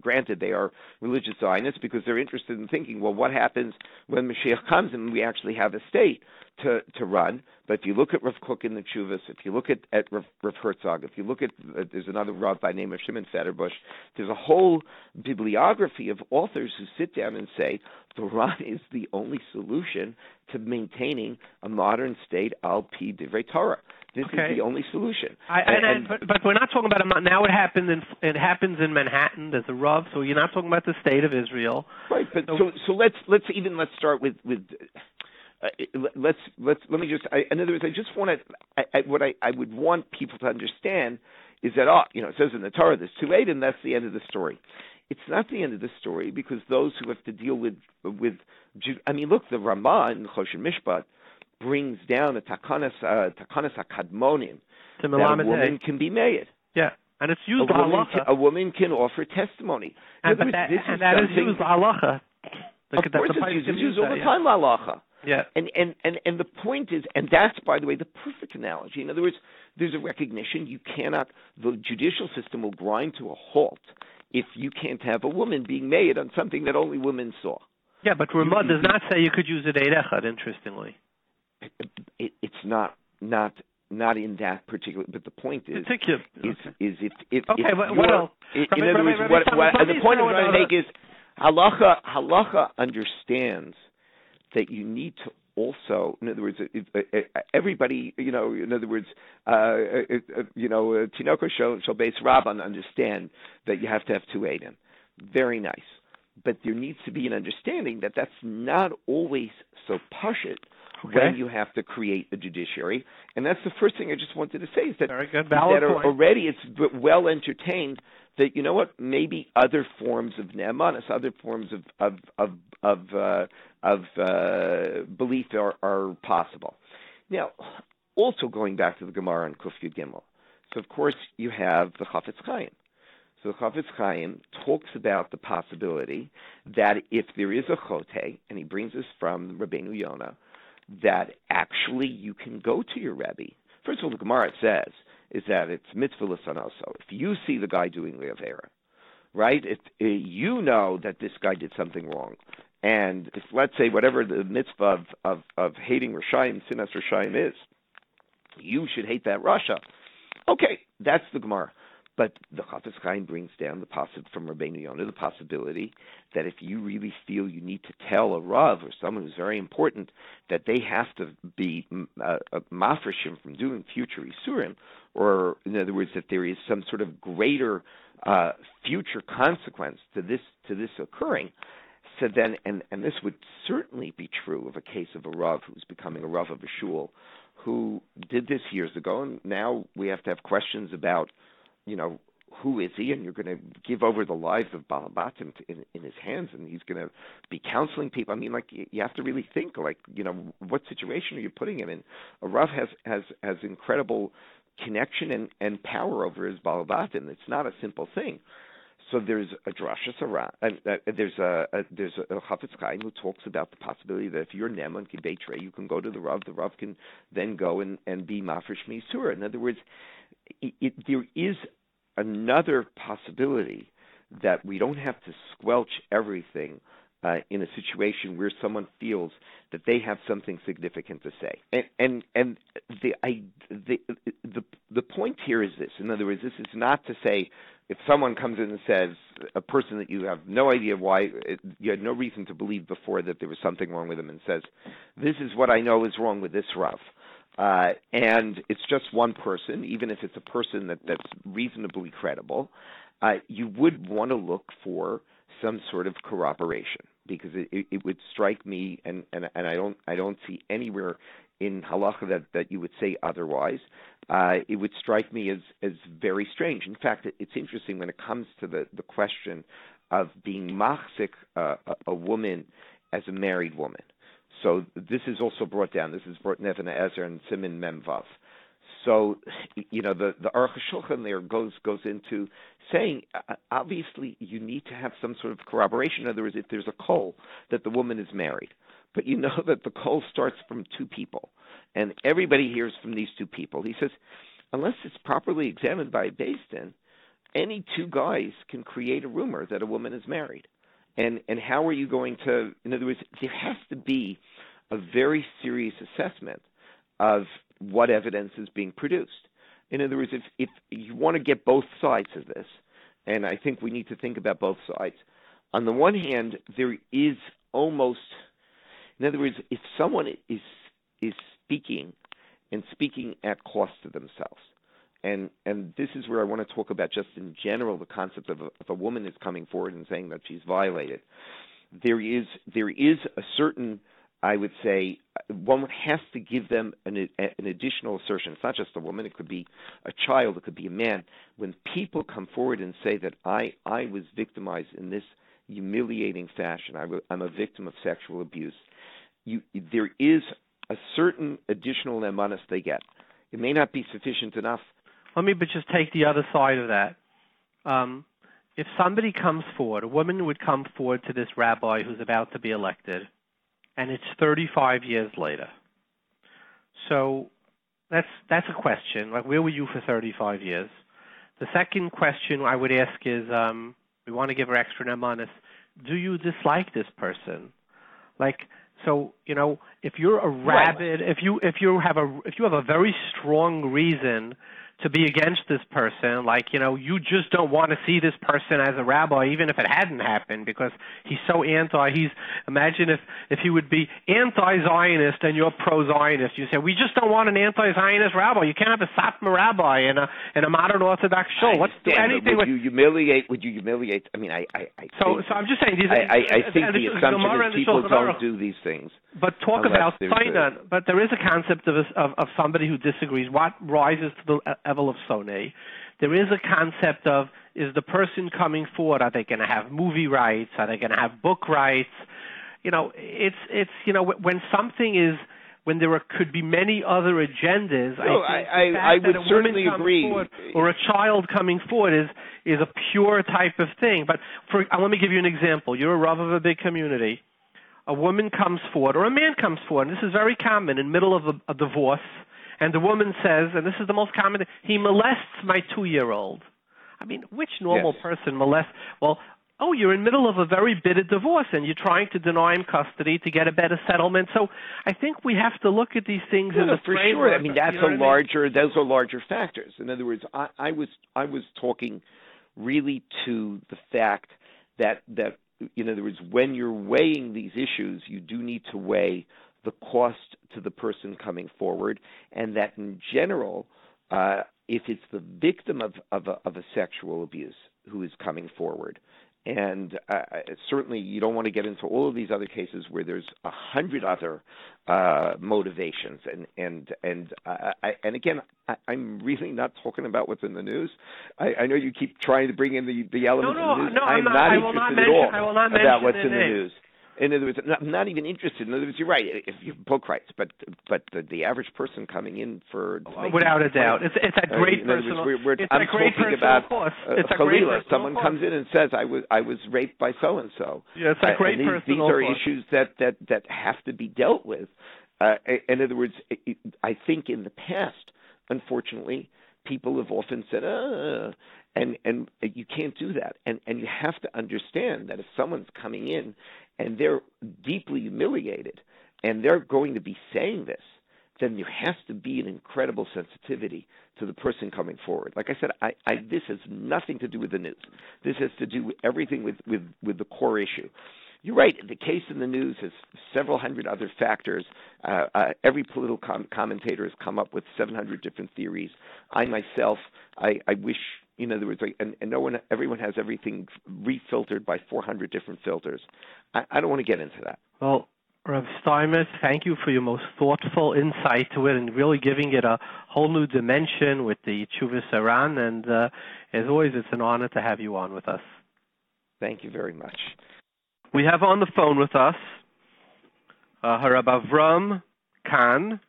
granted, they are religious Zionists because they're interested in thinking, well, what happens when Mashiach comes and we actually have a state to run? But if you look at Rav Kook in the Chuvas, if you look at Rav Herzog, if you look at, there's another Rav by name of Shimon Federbush, there's a whole bibliography of authors who sit down and say, the Ran is the only solution to maintaining a modern state al pi divrei Torah. This is the only solution. But we're not talking about now. It happens in Manhattan. There's a Rav, so you're not talking about the state of Israel. Right. But so let's start with. Let me just. In other words, I just want to. What I would want people to understand is that it says in the Torah there's 2 Eid, and that's the end of the story. It's not the end of the story because those who have to deal with. I mean, look, the Ramah in Choshen Mishpat brings down a takanas hakadmonim that a woman can be made. Yeah, and it's used halacha. A woman can offer testimony. And that is used halacha. Of course, it's used all the time halacha. Yeah. And the point is, and that's, by the way, the perfect analogy. In other words, there's a recognition the judicial system will grind to a halt if you can't have a woman being made on something that only women saw. Yeah, but Ramah does not say you could use it Eid Echad, interestingly. It's not in that particular. But the point is, what else? In other words, the point I'm trying to make is, halacha understands that you need to also, in other words, everybody, in other words, Tinoko shall base Rabban understand that you have to have 2 Eidim. Very nice. But there needs to be an understanding that that's not always so pashut when you have to create a judiciary. And that's the first thing I just wanted to say is that, already it's well entertained that, maybe other forms of Neemanus, other forms of belief are possible. Now, also going back to the Gemara and Kuf Yud Gimel. So, of course, you have the Chafetz Chaim. So the Chafetz Chaim talks about the possibility that if there is a chote, and he brings this from Rabbeinu Yonah, that actually you can go to your Rebbe. First of all, the Gemara says is that it's mitzvah l'sanoso. If you see the guy doing the avera, right? If you know that this guy did something wrong, and if, let's say, whatever the mitzvah of hating Rishayim, sinas Rishayim is, you should hate that Rasha. Okay, that's the Gemara. But the Chafetz Chaim brings down from Rabbeinu Yonah the possibility that if you really feel you need to tell a Rav or someone who's very important that they have to be mafreshim from doing future Isurim, or in other words, that there is some sort of greater future consequence to this occurring, so then, and this would certainly be true of a case of a Rav who's becoming a Rav of a shul, who did this years ago, and now we have to have questions about, who is he? And you're going to give over the lives of Balabatim in his hands, and he's going to be counseling people. I mean, like, you have to really think, like, what situation are you putting him in? A Rav has incredible connection and power over his Balabatim. It's not a simple thing. So there's a drasha sarah, and there's a Chafetz Chaim who talks about the possibility that if you're Neman Kibeitre, you can go to the Rav can then go and be Mafresh Meisura. In other words, there is another possibility that we don't have to squelch everything in a situation where someone feels that they have something significant to say. And the point here is this. In other words, this is not to say if someone comes in and says, a person that you have no idea why, you had no reason to believe before that there was something wrong with him, and says, this is what I know is wrong with this Rav. And it's just one person, even if it's a person that's reasonably credible, you would want to look for some sort of corroboration, because it would strike me, and I don't see anywhere in Halacha that you would say otherwise. It would strike me as very strange. In fact, it's interesting when it comes to the question of being machzik a woman as a married woman. So this is also brought down. This is brought in Even Ezer and Siman Memvav. So, the Aruch HaShulchan there goes into saying, obviously, you need to have some sort of corroboration. In other words, if there's a kol that the woman is married, but you know that the kol starts from two people, and everybody hears from these two people. He says, unless it's properly examined by a Bais Din, any two guys can create a rumor that a woman is married. And how are you going to, in other words, there has to be a very serious assessment of what evidence is being produced. In other words, if you want to get both sides of this, and I think we need to think about both sides. On the one hand, there is almost, in other words, if someone is speaking at cost to themselves, and this is where I want to talk about just in general the concept of if a woman is coming forward and saying that she's violated, there is a certain, I would say, one has to give them an additional assertion. It's not just a woman; it could be a child, it could be a man. When people come forward and say that I was victimized in this humiliating fashion, I'm a victim of sexual abuse, there is a certain additional Neemanus they get. It may not be sufficient enough. Let me just take the other side of that. If somebody comes forward, a woman would come forward to this rabbi who's about to be elected, and it's 35 years later. So that's a question. Like, where were you for 35 years? The second question I would ask is, we want to give her extra Neemanus. Do you dislike this person? Like, so, if you're a rabid, if you have a very strong reason to be against this person, like, you just don't want to see this person as a rabbi, even if it hadn't happened, because he's so imagine if he would be anti-Zionist and you're pro-Zionist. You say, we just don't want an anti-Zionist rabbi. You can't have a Satmar rabbi in a modern Orthodox shul. Would you humiliate? I mean, So I'm just saying, I think the assumption is people don't do these things. But talk about Sainan. But there is a concept of somebody who disagrees. What rises to the level of Sonei? There is a concept of, is the person coming forward, are they going to have movie rights? Are they going to have book rights? When there could be many other agendas. No, I would certainly agree. Or a child coming forward is a pure type of thing. But let me give you an example. You're a Rav of a big community. A woman comes forward, or a man comes forward, and this is very common in the middle of a divorce, and the woman says, and this is the most common thing, he molests my 2-year-old. I mean, which normal person molests? Well, you're in the middle of a very bitter divorce, and you're trying to deny him custody to get a better settlement. So I think we have to look at these things in the for framework. Sure. I mean, those are larger factors. In other words, I was talking really to the fact that in other words, when you're weighing these issues, you do need to weigh the cost to the person coming forward, and that in general, if it's the victim of a sexual abuse who is coming forward, and certainly you don't want to get into all of these other cases where there's 100 other motivations, and again, I'm really not talking about what's in the news. I know you keep trying to bring in the elements of the news. I'm not interested at all about what's in the news. In other words, I'm not even interested. In other words, you're right. If you have book rights, but the average person coming in for without a doubt, it's a great personal. I'm talking about Khalilah. Someone comes in and says, "I was raped by so and so." Yeah, it's a great personal. These are issues that have to be dealt with. In other words, I think in the past, unfortunately, people have often said, and you can't do that. And you have to understand that if someone's coming in and they're deeply humiliated and they're going to be saying this, then there has to be an incredible sensitivity to the person coming forward. Like I said, this has nothing to do with the news. This has to do with everything with the core issue. You're right. The case in the news has several hundred other factors. Every political commentator has come up with 700 different theories. I myself, I wish, there was everyone has everything refiltered by 400 different filters. I don't want to get into that. Well, Rav Steinmetz, thank you for your most thoughtful insight to it and really giving it a whole new dimension with the Tshuvas Iran. And as always, it's an honor to have you on with us. Thank you very much. We have on the phone with us Rabbi Avrohom Khan.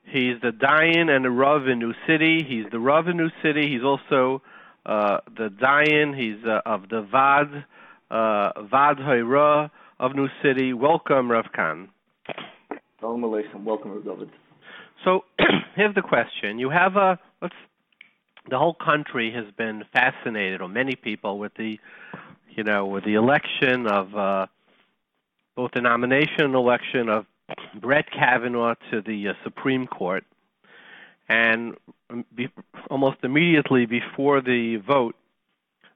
He's the Dayan and the Rav in New City. He's the Rav in New City. He's also the Dayan. He's of the Vaad, Vaad of New City. Welcome, Rav Khan. Shalom Aleichem. Welcome, Rav David. So here's the question. You have the whole country has been fascinated, or many people, with the election of both the nomination and election of Brett Kavanaugh to the Supreme Court. And almost immediately before the vote,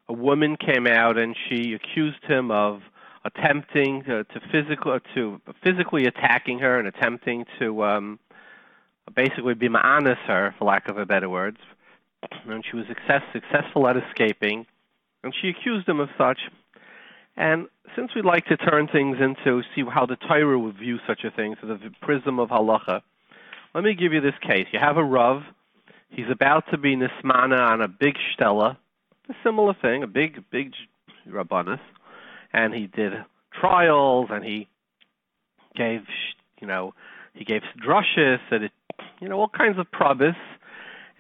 a woman came out and she accused him of attempting to physically attacking her and attempting to basically be ma'anis her, for lack of a better words. And she was successful at escaping, and she accused him of such. And since we'd like to turn things into see how the Torah would view such a thing through the prism of halacha, let me give you this case. You have a Rav. He's about to be nismana on a big shtela, a similar thing, a big rabbanus. And he did trials, and he gave, drushes, and all kinds of probis.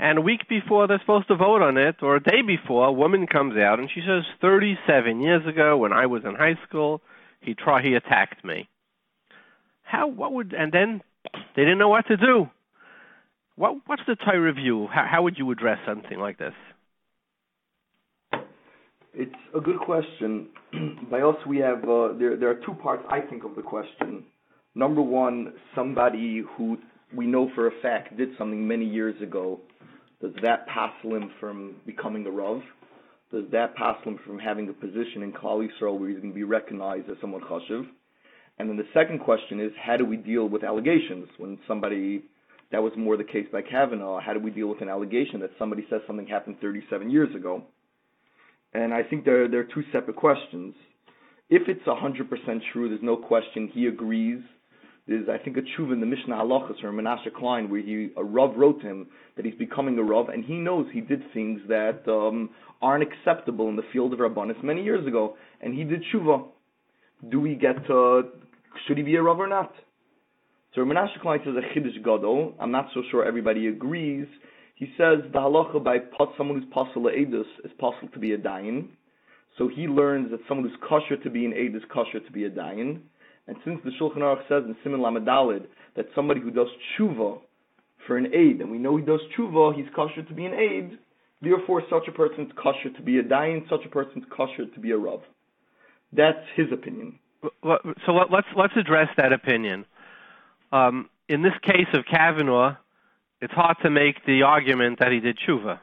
And a week before they're supposed to vote on it, or a day before, a woman comes out and she says, 37 years ago, when I was in high school, he attacked me. And then they didn't know what to do. What's the Torah view? How would you address something like this? It's a good question. By us, we have there are two parts, I think, of the question. Number one, somebody who we know for a fact did something many years ago. Does that passel him from becoming a Rav? Does that passel him from having a position in Khal Yisrael where he's going to be recognized as someone chashuv? And then the second question is, how do we deal with allegations? When somebody, that was more the case by Kavanaugh, how do we deal with an allegation that somebody says something happened 37 years ago? And I think there are two separate questions. If it's 100% true, there's no question, he agrees. There's, I think, a tshuva in the Mishnah Halachas or Menashe Klein where a Rav wrote him that he's becoming a Rav, and he knows he did things that aren't acceptable in the field of Rabbanis many years ago, and he did tshuva. Should he be a Rav or not? So Menashe Klein says a Chiddush Gadol. I'm not so sure everybody agrees. He says the halacha by someone who's pasul le'edus is pasul to be a dayan. So he learns that someone who's kosher to be an eid is kosher to be a dayan. And since the Shulchan Aruch says in Siman Lamed Daled that somebody who does tshuva for an eid, and we know he does tshuva, he's kosher to be an eid, therefore such a person's kosher to be a dayan, such a person's kosher to be a rav. That's his opinion. So let's address that opinion. In this case of Kavanaugh, it's hard to make the argument that he did tshuva,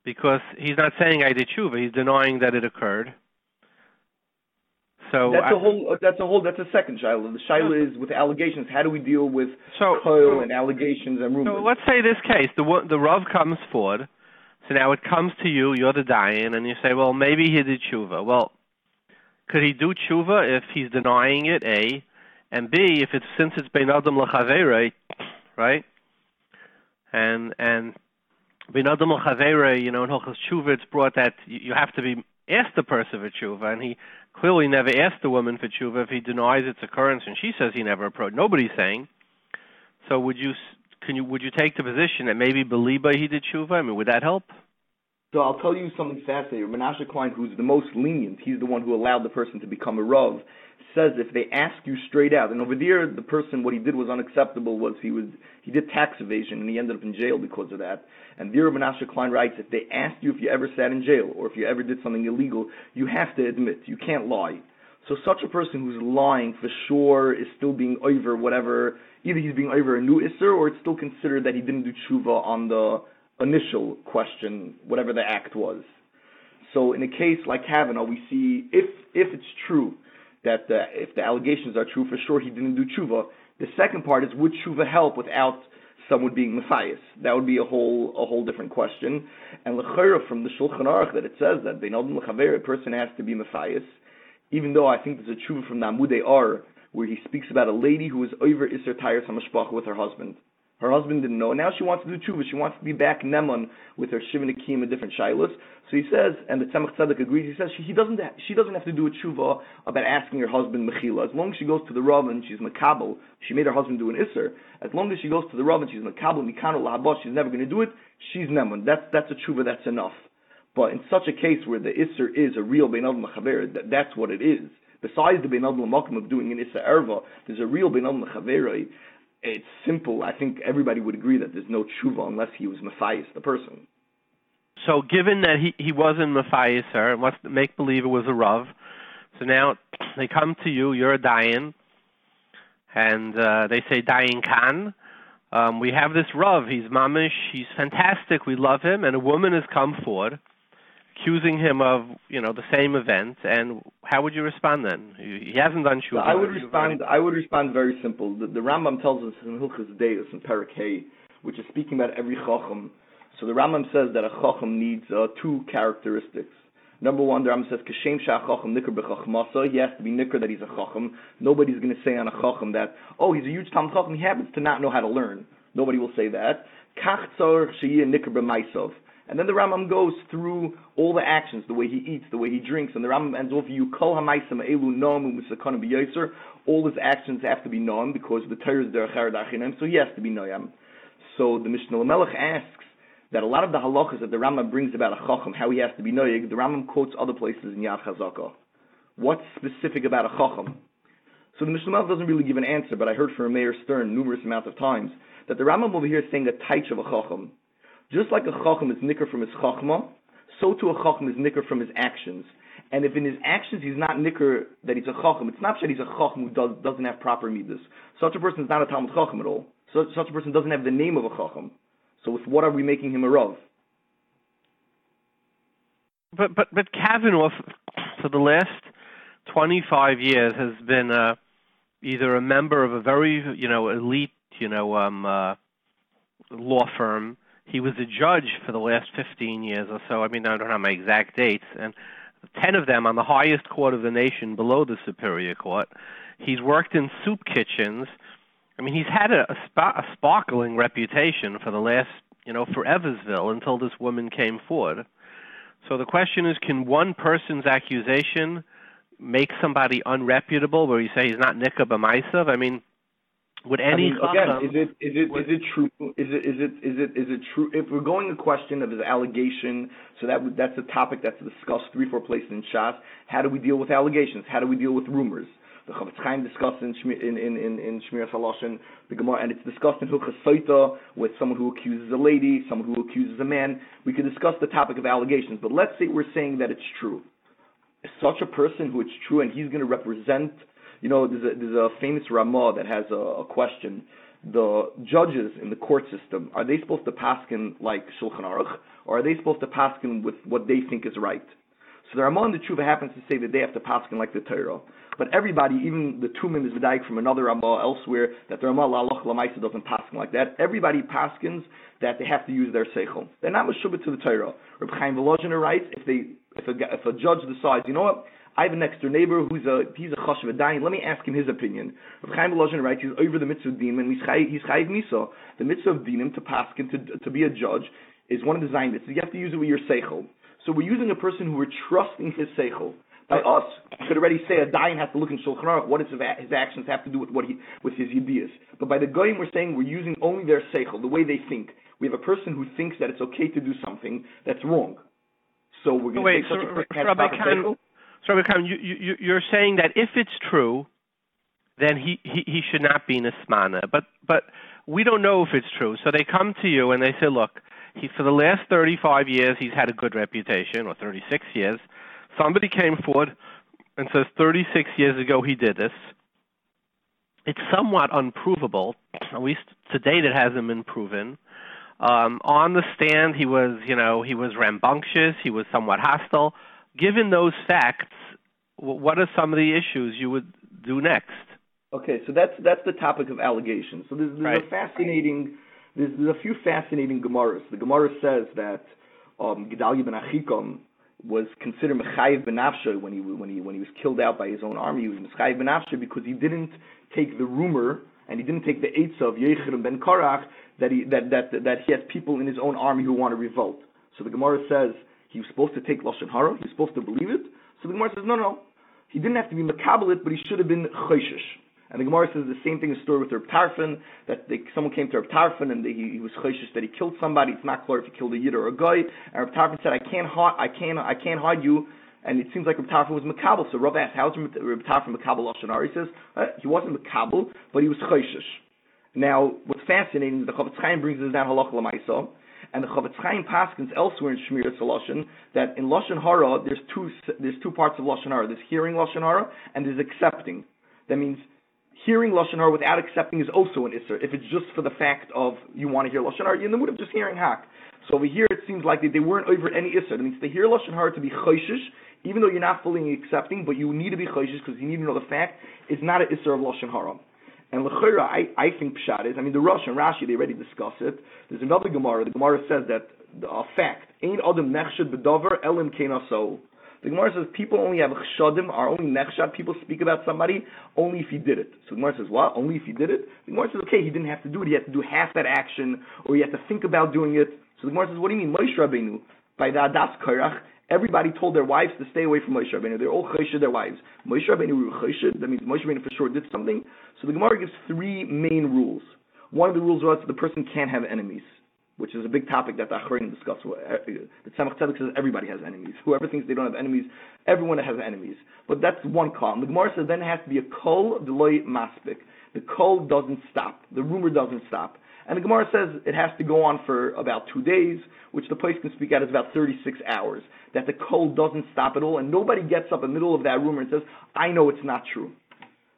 because he's not saying I did tshuva. He's denying that it occurred. So that's a second shaila. The shaila is with allegations. How do we deal with Khal and allegations and rumors? So let's say this case, the Rav comes forward. So now it comes to you. You're the Dayan, and you say, well, maybe he did tshuva. Well, could he do tshuva if he's denying it? A, and B, since it's bein adam l'chaverei, right? And bein adam l'chaverei, in Hilchos Tshuva, it's brought that you have to be asked the person for tshuva, and he clearly never asked the woman for tshuva if he denies its occurrence, and she says he never approached. Nobody's saying. So would you take the position that maybe Beliba he did tshuva? I mean, would that help? So I'll tell you something fascinating. Menashe Klein, who's the most lenient, he's the one who allowed the person to become a Rav, says if they ask you straight out, and over there the person, what he did was unacceptable, was he did tax evasion and he ended up in jail because of that. And there Menashe Klein writes, if they ask you if you ever sat in jail or if you ever did something illegal, you have to admit, you can't lie. So such a person who's lying for sure is still being over whatever, either he's being over a new Isser or it's still considered that he didn't do tshuva on the initial question, whatever the act was. So in a case like Kavanaugh, we see if it's true that if the allegations are true, for sure he didn't do tshuva. The second part is, would tshuva help without someone being Matthias? That would be a whole different question. And l'chayra from the Shulchan Aruch that it says that Beinodin l'chaver, a person has to be Matthias, even though I think there's a tshuva from Namudei Ar where he speaks about a lady who was over Isser Tayers HaMashpacha with her husband. Her husband didn't know. Now she wants to do tshuva. She wants to be back Neman with her Shivin Akim and different shilas. So he says, and the Tzemach Tzedek agrees, he says she doesn't have to do a tshuva about asking her husband Mechila. As long as she goes to the Rav and she's Makabel, she made her husband do an Isser. As long as she goes to the Rav and she's Makabel, Mikano Lahabas, she's never going to do it, she's Neman. That's a tshuva, that's enough. But in such a case where the Isser is a real Bein Adam L'Chaver, that's what it is. Besides the Bein Adam L'Makom of doing an Isser Erva, there's a real Bein Adam L'Chaver. It's simple. I think everybody would agree that there's no tshuva unless he was Matthias, the person. So given that he wasn't Matthias, sir, let's make believe it was a Rav. So now they come to you, you're a Dayan, and they say, Dayan Khan, we have this Rav, he's mamish, he's fantastic, we love him, and a woman has come forward accusing him of, the same event, and how would you respond then? He hasn't done tshuva. I would respond very simple. The Rambam tells us in Hilchos Deus in Perek Hey, which is speaking about every Chacham. So the Rambam says that a Chacham needs two characteristics. Number one, the Rambam says, Kashem Shah Chacham Nikr B'Chachmasa. He has to be Nikr that he's a Chacham. Nobody's going to say on a Chacham that, he's a huge Talmid Chacham, he happens to not know how to learn. Nobody will say that. Kach Tzor Sheyeh Nikr B'Maisov. And then the Rambam goes through all the actions, the way he eats, the way he drinks, and the Rambam ends off, you kol ha'maisam elu noam u'musakana b'yoser. All his actions have to be noam because the Torah is derech ha'arad, so he has to be noam. So the Mishnah Elimelech asks that a lot of the halachas that the Rambam brings about a chacham, how he has to be noyeg, the Rambam quotes other places in Yad Chazakah. What's specific about a chacham? So the Mishnah Elimelech doesn't really give an answer, but I heard from Meir Stern numerous amounts of times that the Rambam over here is saying a taich of a chacham. Just like a chacham is nicker from his chachma, so too a chacham is nicker from his actions. And if in his actions he's not nicker that he's a chacham, it's not that he's a chacham who doesn't have proper midas. Such a person is not a Talmid Chacham at all. Such a person doesn't have the name of a chacham. So with what are we making him a Rav? But Kavanaugh, for the last 25 years, has been either a member of a very elite law firm. He was a judge for the last 15 years or so. I mean, I don't have my exact dates, and 10 of them on the highest court of the nation below the Superior Court. He's worked in soup kitchens. I mean, he's had a sparkling reputation for the last, for Eversville until this woman came forward. So the question is, can one person's accusation make somebody unreputable where you say he's not Nika B'Maisav? I mean, would any again, is it true? Is it true? If we're going a question of his allegation, so that's a topic that's discussed 3-4 places in Shas. How do we deal with allegations? How do we deal with rumors? The Chaim discussed in Shmiras Haloshin, the Gemara, and it's discussed in Hilchos Soita with someone who accuses a lady, someone who accuses a man. We could discuss the topic of allegations, but let's say we're saying that it's true. Is such a person who it's true, and he's going to represent. There's a famous Ramah that has a question. The judges in the court system, are they supposed to paskin like Shulchan Aruch, or are they supposed to paskin with what they think is right? So the Ramah in the Tshuva happens to say that they have to paskin like the Torah. But everybody, even the Tumim is V'daik from another Ramah elsewhere, that the Ramah La'aloch La'maisa doesn't paskin like that. Everybody paskins that they have to use their seichel. They're not meshubit to the Torah. Rabbi Chaim Volozhiner writes, if a judge decides, you know what, I have a next door neighbor he's a chashav Dayan. Let me ask him his opinion. Rabbi Chaim Volozhiner writes, he's over the mitzvah of dinim, and he's chayiv misa. The mitzvah of dinim to paskin to be a judge is one of the zayin mitzvahs. You have to use it with your seichel. So we're using a person who we're trusting his seichel. By us, you could already say a Dayan has to look in Shulchan Aruch. What does his actions have to do with his ideas? But by the goyim, we're saying we're using only their seichel, the way they think. We have a person who thinks that it's okay to do something that's wrong. So we're going to say such a person has proper seichel. So, you're saying that if it's true, then he should not be nismana. But we don't know if it's true. So they come to you and they say, look, for the last 35 years he's had a good reputation, or 36 years. Somebody came forward and says 36 years ago he did this. It's somewhat unprovable. At least to date it hasn't been proven. On the stand he was rambunctious. He was somewhat hostile. Given those facts, what are some of the issues you would do next? Okay, so that's the topic of allegations. So there's right. There's a few fascinating Gemaras. The Gemara says that Gedalia ben Achikam was considered Mechayev ben Nafshe when he was killed out by his own army. He was Mechayev ben Nafshe because he didn't take the rumor and he didn't take the Eitz of Jeshurun ben Korach that he has people in his own army who want to revolt. So the Gemara says he was supposed to take Lashon Hara. He was supposed to believe it. So the Gemara says no. He didn't have to be Makabelit, but he should have been Choshesh. And the Gemara says the same thing is story with Reb Tarfon, that someone came to Reb Tarfon and he was choshesh that he killed somebody. It's not clear if he killed a yid or a guy. And Reb Tarfon said, I can't hide you. And it seems like Reb Tarfon was makabel. So Rav asked, how's Reb Tarfon makabel lashon hara? He says he wasn't makabel, but he was choshesh. Now, what's fascinating is the Chofetz Chaim brings this down halacha l'maisa, and the Chofetz Chaim paskins elsewhere in Shmiras Lashon that in lashon hara there's two parts of lashon hara. There's hearing lashon hara and there's accepting. That means hearing Lashon Hara without accepting is also an Isser. If it's just for the fact of you want to hear Lashon Hara, you're in the mood of just hearing Hak. So over here it seems like they weren't over any Isser. It means to hear Lashon Hara to be Choshesh, even though you're not fully accepting, but you need to be Choshesh because you need to know the fact, is not an Isser of Lashon Hara. And L'chira, I think Pshat is, the Rosh and Rashi, they already discuss it. There's another Gemara. The Gemara says that a fact, Ein Adam Nechshad B'Dover Elim Kenaso. The Gemara says people only have chshadim, are only nechshad. People speak about somebody only if he did it. So the Gemara says, what? Only if he did it? The Gemara says, okay, he didn't have to do it. He had to do half that action, or he had to think about doing it. So the Gemara says, what do you mean? Moshe Rabbeinu, by the Adas Korach, everybody told their wives to stay away from Moshe Rabbeinu. They're all choshed their wives. Moshe Rabbeinu were choshed. That means Moshe Rabbeinu for sure did something. So the Gemara gives three main rules. One of the rules was the person can't have enemies, which is a big topic that the Achronim discuss. The Tzemach Tzedek says everybody has enemies. Whoever thinks they don't have enemies, everyone has enemies. But that's one column. The Gemara says then it has to be a kol deloy maspik. The kol doesn't stop. The rumor doesn't stop. And the Gemara says it has to go on for about 2 days, which the place can speak out is about 36 hours. That the kol doesn't stop at all, and nobody gets up in the middle of that rumor and says, I know it's not true.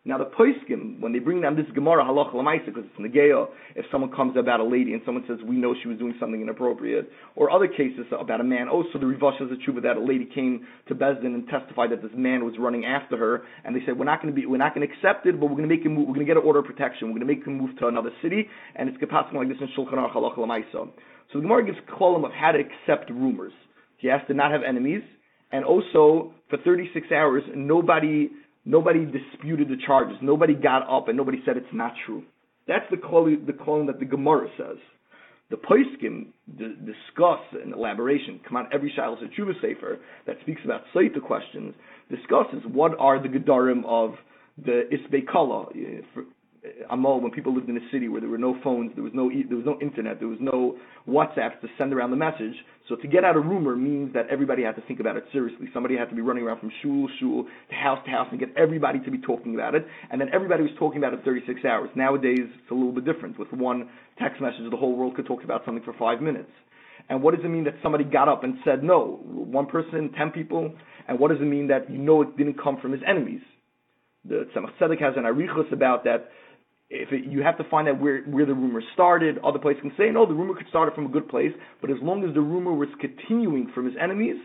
Now the poskim, when they bring down this Gemara halacha l'maisa, because it's negeo, if someone comes about a lady and someone says we know she was doing something inappropriate, or other cases about a man, also the rivash is the truth that a lady came to Bezdin and testified that this man was running after her, and they said we're not going to accept it, but we're going to make him move, we're going to get an order of protection, we're going to make him move to another city, and it's kapassim like this in Shulchan Aruch halacha l'maisa. So the Gemara gives klolim of how to accept rumors. He has to not have enemies, and also for 36 hours nobody disputed the charges. Nobody got up and nobody said it's not true. That's the column that the Gemara says. The poskim discuss an elaboration. Come on, every Shiloh Tshuva Sefer that speaks about Saita questions discusses what are the Gedarim of the Isbei Kala. Amal, when people lived in a city where there were no phones, there was no internet, there was no WhatsApps to send around the message. So to get out a rumor means that everybody had to think about it seriously. Somebody had to be running around from shul to house and get everybody to be talking about it. And then everybody was talking about it 36 hours. Nowadays, it's a little bit different. With one text message, the whole world could talk about something for 5 minutes. And what does it mean that somebody got up and said no? 1 person, 10 people? And what does it mean that it didn't come from his enemies? The Tzemach Tzedek has an arichos about that. You have to find out where the rumor started. Other places can say, no, the rumor could start from a good place, but as long as the rumor was continuing from his enemies,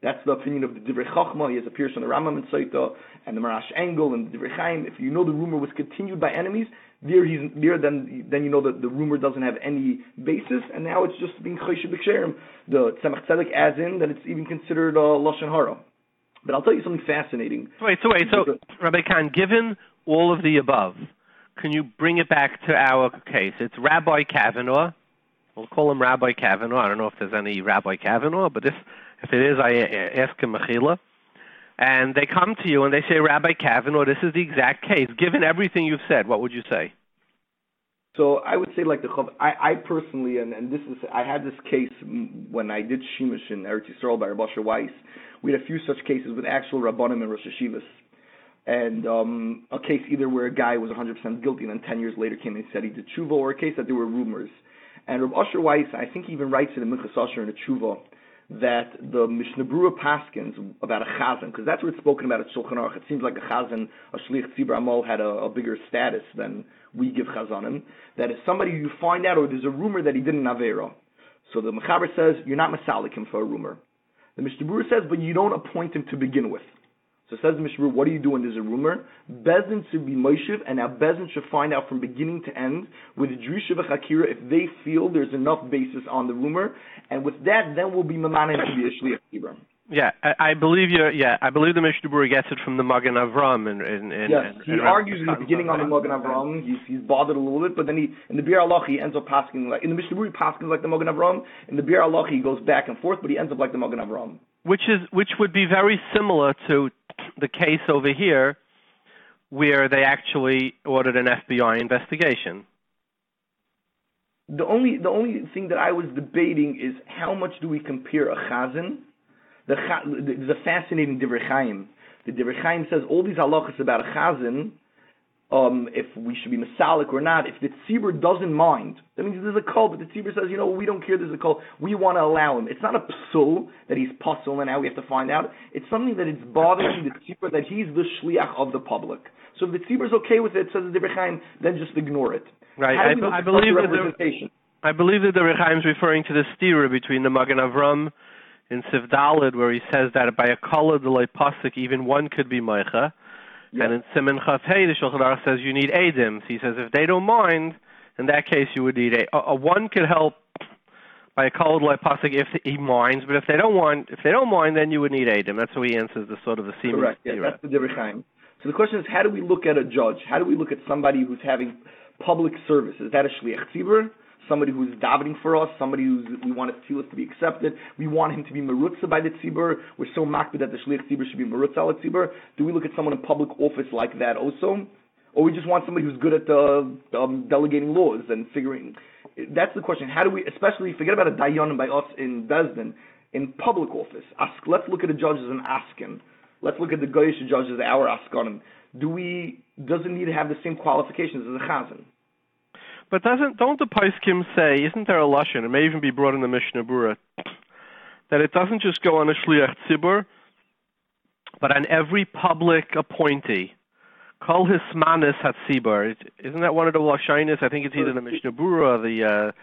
that's the opinion of the Divrei Chachma. He has a pierce on the Rambam and Saita, and the Marash Engel, and the Divrei Chaim. If you know the rumor was continued by enemies, then you know that the rumor doesn't have any basis, and now it's just being Choshesh B'Ksherim. The Tzemach Tzedek adds in that it's even considered Lashon Hara. But I'll tell you something fascinating. So Rabbi Khan, given all of the above, can you bring it back to our case? It's Rabbi Kavanaugh. We'll call him Rabbi Kavanaugh. I don't know if there's any Rabbi Kavanaugh, but if it is, I ask him Mechila. And they come to you and they say, Rabbi Kavanaugh, this is the exact case. Given everything you've said, what would you say? So I would say like the Chav, I personally, and this is, I had this case when I did Shemesh in Eretz Yisrael by Rabbi Weiss. We had a few such cases with actual Rabbanim and Rosh Hashivas. And a case either where a guy was 100% guilty and then 10 years later came and said he did tshuva, or a case that there were rumors. And Rabbi Weiss, I think he even writes in the Minchas Asher in the tshuva, that the Mishnah Berurah paskins about a chazan, because that's what it's spoken about at Shulchan Aruch. It seems like a chazan, a shliach tzibur amal, had a bigger status than we give chazanim. That is somebody you find out, or there's a rumor that he did an avera. So the Mechaber says, you're not masalik him for a rumor. The Mishnah Berurah says, but you don't appoint him to begin with. So says the Mishnah Berurah, what do you do when there's a rumor? Bezdin should be moishiv, and now Bezdin should find out from beginning to end with Drisha v'chakira if they feel there's enough basis on the rumor, and with that, then we'll be mamanim to be a shliach tzibur. Yeah, I believe I believe the Mishnah Berurah gets it from the Magen Avrohom. Yes, he argues in the beginning on the Magen Avrohom. He's bothered a little bit, but then in the Bir Halacha he ends up passing like in the Mishnah Berurah he passes like the Magen Avrohom. In the Bir Halacha he goes back and forth, but he ends up like the Magen Avrohom. Which would be very similar to the case over here, where they actually ordered an FBI investigation. The only thing that I was debating is how much do we compare a chazan? There's a fascinating Divrei Chaim. The Divrei Chaim says all these halachas about a chazan, if we should be masalik or not. If the tzibur doesn't mind, that means there's a call, but the tzibur says, we don't care. There's a call. We want to allow him. It's not a psul that he's puzzle and now we have to find out. It's something that it's bothering the tzibur that he's the shliach of the public. So if the tzibur is okay with it, says the Divrei Chaim, then just ignore it. Right. I believe that the Divrei Chaim is referring to the stira between the Magen Avrohom in Sif Daled, where he says that by a kala delay pasuk, even one could be meicha. Yeah. And in Siman Chaf Hey, the Shulchan Aruch says you need edim. So he says if they don't mind, in that case you would need a one could help by a kala delay pasuk if he minds, but if they don't mind, then you would need edim. That's how he answers the sort of the Siman. Correct. Yeah, that's the Divrei Chaim. So the question is, how do we look at a judge? How do we look at somebody who's having public service? Is that a shliach tzibur? Somebody who's davening for us, somebody we want his tefillah to be accepted. We want him to be merutza by the tzibur. We're so makbid that the shliach tzibur should be merutza al tzibur. Do we look at someone in public office like that also? Or we just want somebody who's good at delegating laws and figuring? That's the question. How do we, especially forget about a dayan by us in Bezdin, in public office. Let's look at the judge as an askin. Let's look at the goyish judge as our askanim. Does it need to have the same qualifications as a chazan? But don't the Paiskim say, isn't there a lashon, it may even be brought in the Mishnah Berurah, that it doesn't just go on a shliach tzibur, but on every public appointee. Kol hismanis hatzibur. Isn't that one of the lashonis? I think it's either the Mishnah Berurah or the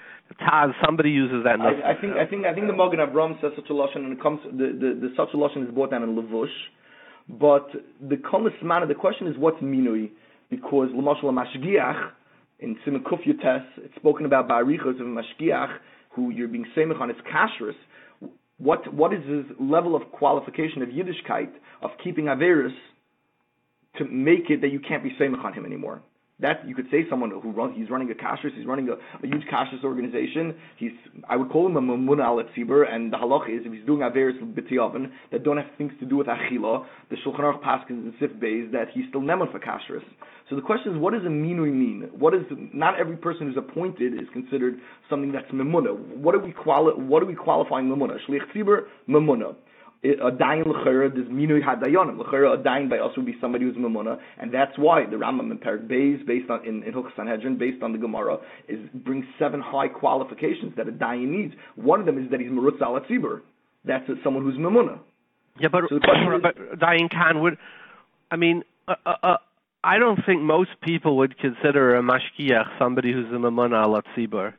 Taz. Somebody uses that. I think the Magen Avrohom says such a lashon, and it comes the such a lashon is brought down in Levush. But the kol hismanis, the question is what's minui, because l'mashal mashgiach. In Siman Kuf Yutes, it's spoken about ba'arichos of a mashgiach who you're being samech on his kashrus. What is his level of qualification of Yiddishkeit, of keeping averis, to make it that you can't be samech on him anymore? That you could say someone he's running a kashrus, he's running a huge kashrus organization. I would call him a mamuna al tzibur, and the halacha is if he's doing averis b'tiyaven that don't have things to do with achila, the Shulchan Aruch paskins in Sif Bais that he's still neman for kashrus. So the question is, what does a minui mean? Not every person who's appointed is considered something that's memuna. What are we qualifying memuna? Shliach tzibur, memuna. A Dayan l'chera, there's minui hadayanim. L'chera, a Dayan by us would be somebody who's memuna, and that's why the Rambam in Perek Bais, based on in Hilchos Sanhedrin, based on the Gemara, brings 7 high qualifications that a Dayan needs. One of them is that he's merutza al tzibur. That's someone who's memuna. Yeah, but Dayan Khan would. I mean. I don't think most people would consider a mashgiach somebody who's a mamuna al tzibur.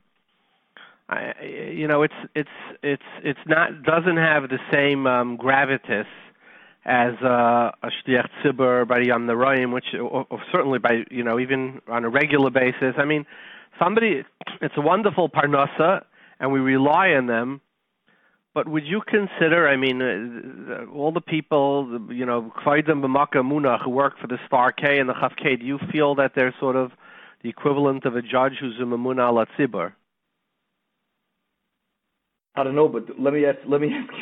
It's not doesn't have the same gravitas as a shliach tzibur by Yom Naraim, which or certainly by even on a regular basis. I mean, it's a wonderful parnasa, and we rely on them. But would you consider, all the people, Kvaidim B'Maka Munach who work for the Star K and the Chav K, do you feel that they're sort of the equivalent of a judge who's a Mamuna al Tzibur? I don't know, but let me ask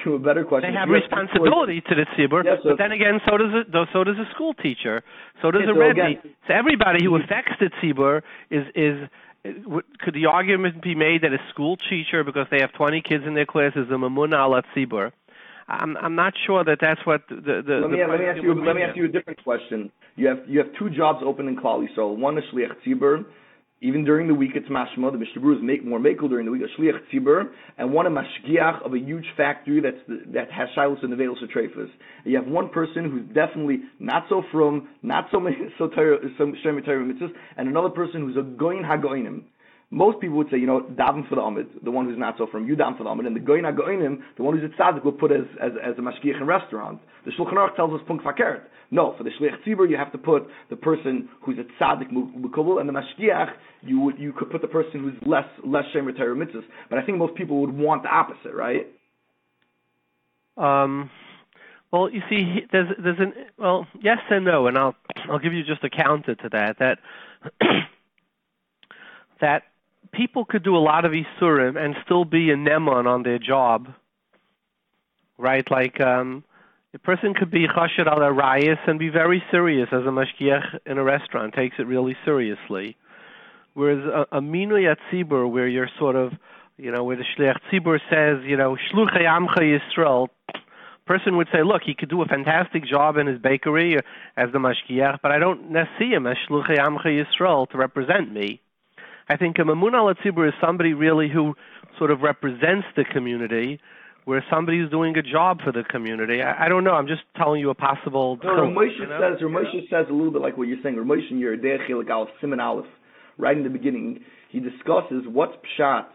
you a better question. They have responsibility to the tzibur, but then again, so does a school teacher, so does a Rebbe. So everybody who affects the tzibur could the argument be made that a school teacher, because they have 20 kids in their class, is a mamuna ala tzibur? I'm not sure that's what the let me ask you a different question. You have two jobs open in Khal. So one is shliach tzibur. Even during the week, it's mashma. The Mishnah Berurah is more mekel during the week. A shliach tzibur, and one a mashgiach of a huge factory that has shilos and nevelos treifas. You have one person who's definitely not so from, not so shemei Torah mitzvahs, and another person who's a goyin hagoyinim. Most people would say, daven for the Amid, the one who's not so from, you daven for the Amid, and the goyin hagoyinim, the one who's a tzaddik, will put as a mashgiach in restaurant. The Shulchan Aruch tells us punkt fakert. No, for the shliach tzibur, you have to put the person who's a tzaddik mukabel, and the mashgiach, you could put the person who's less shemei Torah mitzvahs. But I think most people would want the opposite, right? Well, you see, yes and no, and I'll give you just a counter to that that people could do a lot of isurim and still be a neman on their job, right? Like a person could be chashed al arayis and be very serious as a mashgiach in a restaurant, takes it really seriously. Whereas a minui atzibur, where you're sort of, where the shliach tzibur says, shluchei amcha Yisrael, person would say, look, he could do a fantastic job in his bakery as the mashgiach, but I don't see him as shluchei amcha Yisrael to represent me. I think a mamuna al tzibur is somebody really who sort of represents the community, where somebody who's doing a job for the community. I don't know. I'm just telling you a possible. Ramosha says a little bit like what you're saying. Ramosha in your Eid Echad Aleph Siman Aleph, right in the beginning, he discusses what's pshat.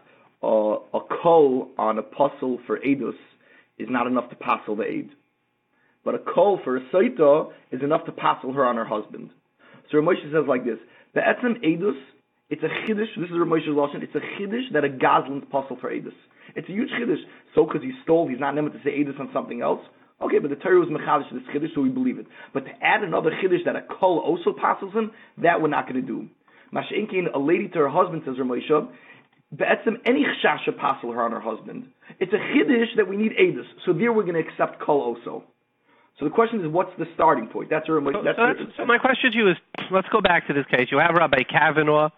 A kol on a puzzle for edus is not enough to passel the Eid, but a kol for a saita is enough to passel her on her husband. So Ramosha says like this: the etzem edus. It's a chiddush. This is Ramosha's lashon. It's a chiddush that a gazlan's puzzle for edus. It's a huge chiddush. So because he stole, he's not never to say edus on something else. Okay, but the Torah was mechadish this chiddush, so we believe it. But to add another chiddush that a kol also passes him, that we're not going to do. Masha'inkin, a lady to her husband, says Ramosha, be'etzem any chashasha passel her on her husband. It's a chiddush that we need edus. So there we're going to accept kol also. So the question is, what's the starting point? So my question to you is, let's go back to this case. You have Rabbi Kavanaugh.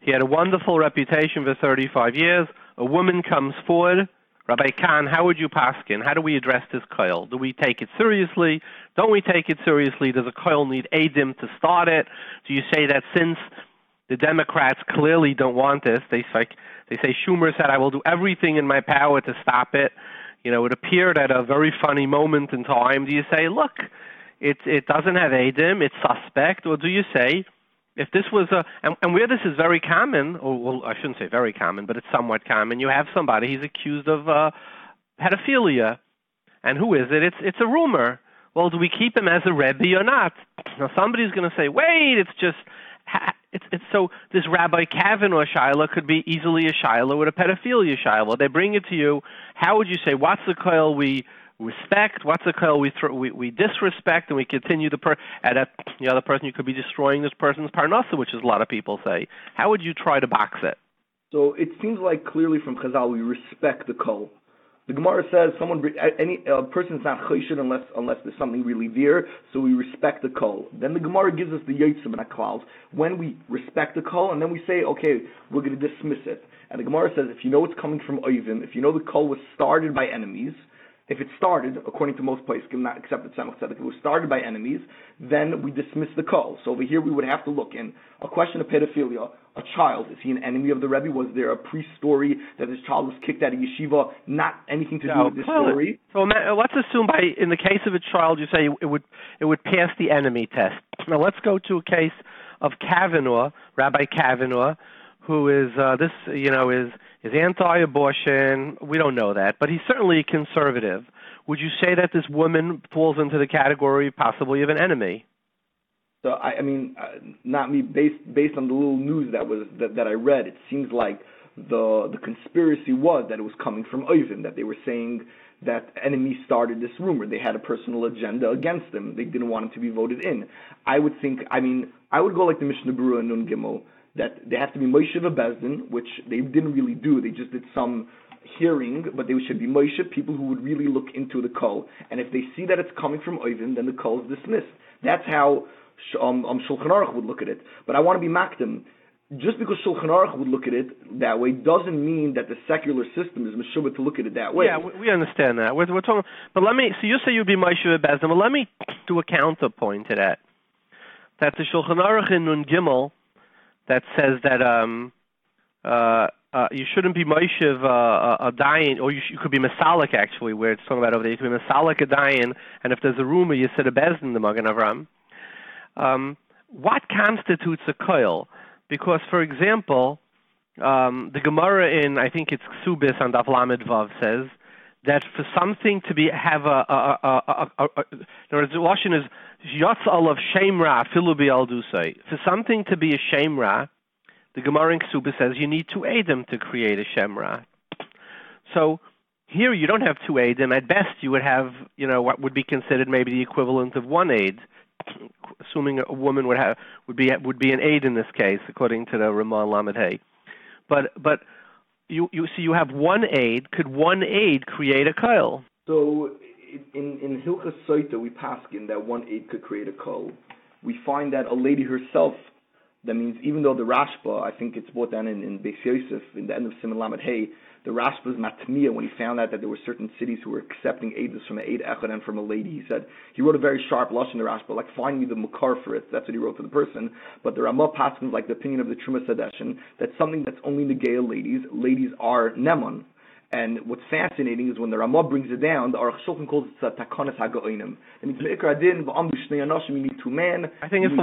He had a wonderful reputation for 35 years. A woman comes forward. Rabbi Kahan, how would you paskin? How do we address this koil? Do we take it seriously? Don't we take it seriously? Does a koil need Eidim to start it? Do you say that since the Democrats clearly don't want this, they say Schumer said, I will do everything in my power to stop it. It appeared at a very funny moment in time. Do you say, look, it doesn't have Eidim, it's suspect, or do you say, if this was and where this is very common, or I shouldn't say very common, but it's somewhat common, you have somebody, he's accused of pedophilia. And who is it? It's a rumor. Well, do we keep him as a Rebbe or not? Now, somebody's going to say, wait, it's so this Rabbi Kavanaugh Shiloh could be easily a Shiloh with a pedophilia Shiloh. They bring it to you. How would you say, what's the koil we respect? What's the koil we disrespect, and we continue the other person? You could be destroying this person's parnasa, which is a lot of people say. How would you try to box it? So it seems like clearly from Chazal we respect the koil. The Gemara says a person is not choshen unless there's something really there, so we respect the koil. Then the Gemara gives us the yotzim and aklaus when we respect the koil, and then we say, okay, we're going to dismiss it. And the Gemara says, if you know it's coming from oivim, if you know the koil was started by enemies, if it started, according to most places, not except at Tzemach Tzedek, if it was started by enemies, then we dismiss the koil. So over here we would have to look in a question of pedophilia. A child, is he an enemy of the Rebbe? Was there a pre-story that this child was kicked out of yeshiva? Not anything to do with this story. So let's assume in the case of a child, you say it would pass the enemy test. Now let's go to a case of Kavanaugh, Rabbi Kavanaugh, who is is anti-abortion. We don't know that, but he's certainly conservative. Would you say that this woman falls into the category possibly of an enemy? So not me. Based on the little news that I read, it seems like the conspiracy was that it was coming from Oivim, that they were saying that enemies started this rumor. They had a personal agenda against him. They didn't want him to be voted in. I would go like the Mishnah Berurah and Nun Gimel, that they have to be Moshe Bezdin, which they didn't really do. They just did some hearing, but they should be Moshe, people who would really look into the kol. And if they see that it's coming from Oivim, then the kol is dismissed. That's how Shulchan Aruch would look at it. But I want to be makdim. Just because Shulchan Aruch would look at it that way doesn't mean that the secular system is meshubah to look at it that way. Yeah, we understand that. We're talking, but let me. So you say you'd be Moshe Bezdin, but let me do a counterpoint to that. That the Shulchan Aruch in Nun Gimel that says that you shouldn't be Moshe a Dayan, or you could be Masalik actually, where it's talking about over there. You could be Masalik a Dayan, and if there's a rumor, you said a Bezdin the Magen Avram. What constitutes a koil? Because, for example, the Gemara in, I think it's Ksubis on Daf Lamed Vav says that for something to be have in other words, the Lashon is Yotzal of Shemra Filubi al Dusay. For something to be a Shemra, the Gemara in Ksubis says you need two Eidim to create a Shemra. So here you don't have two Eidim. At best, you would have, what would be considered maybe the equivalent of one Eid, assuming a woman would be an aid in this case, according to the Ramah Lamed Hay. But you see, you have one aid. Could one aid create a koil? So in Hilchas Soita we paskin that one aid could create a koil. We find that a lady herself. That means even though the Rashba, I think it's brought down in Bais Yosef in the end of Siman Lamed Hay, the Rashba's matmiya when he found out that there were certain cities who were accepting Eidus from an Eid Echad and from a lady. He wrote a very sharp lashon in the Rashba, like find me the makar for it. That's what he wrote to the person. But the Ramah passes like the opinion of the Truma Sadeshin, that's something that's only negaya ladies. Ladies are neman. And what's fascinating is when the Ramah brings it down, the Aruch Shulchan calls it takanas haga'onim. It means meikar adin v'amdu shnei anoshim. You need two men. I think it's the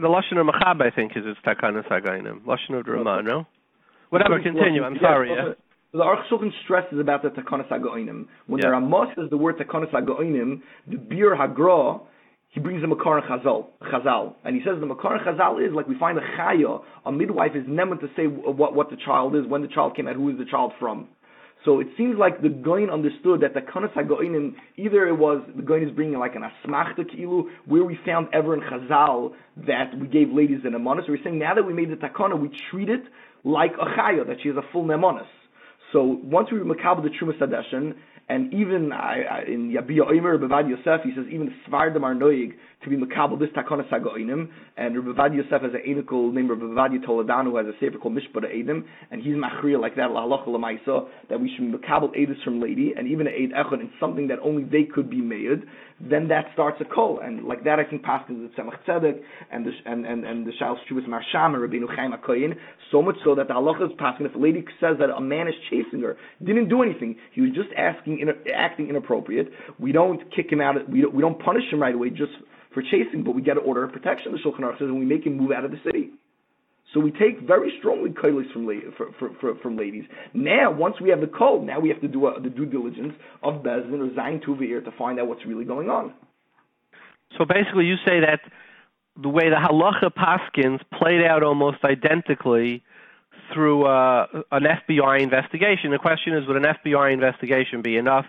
lashon of Machab. I think is it's takanas haga'onim. Lashon of the Ramah, no? Whatever. Continue. I'm sorry. Yeah. So the Aruch Shulchan stresses about the takanas haga'onim. When the Ramah says the word takanas haga'onim, the bir hagra, he brings the makar and chazal, and he says the makar and chazal is like we find a chaya, a midwife is never to say what the child is, when the child came out, who is the child from. So it seems like the Goyin understood that the Kanas HaGoyinim, either it was the Goyin is bringing like an Asmachta Ki'ilu, where we found ever in Chazal that we gave ladies an Neemanus. So we're saying now that we made the Takana, we treat it like a Chaya, that she has a full Neemanus. So once we makabel the Truma Sadeshin, and even in Yabia Omer, Vaad Yosef, he says even Svardim are noig to be makabel this Takanas HaGoyinim, and Vaad Yosef has an Einikel named Vaad Toledanu who has a sefer called Mishpat Eidim, and he's machriya like that, Halacha L'maisa, that we should be makabel Eidus from lady, and even an Eid Echad, and something that only they could be made, then that starts a kol, and like that I think Paskin is Tzemach Tzedek, and the Shal Shuvas Marsham and Rabbeinu Chaim HaKoyin, so much so that the Halacha is Paskin, if a lady says that a man is chasing her, didn't do anything, he was just acting inappropriate, we don't kick him out, we don't punish him right away just for chasing, but we get an order of protection, the Shulchan Aruch says, and we make him move out of the city. So we take very strongly koilis from ladies. Now, once we have the kol, now we have to do the due diligence of Bezdin or Zayin Tuvir to find out what's really going on. So basically you say that the way the Halacha Paskins played out almost identically through an FBI investigation. The question is, would an FBI investigation be enough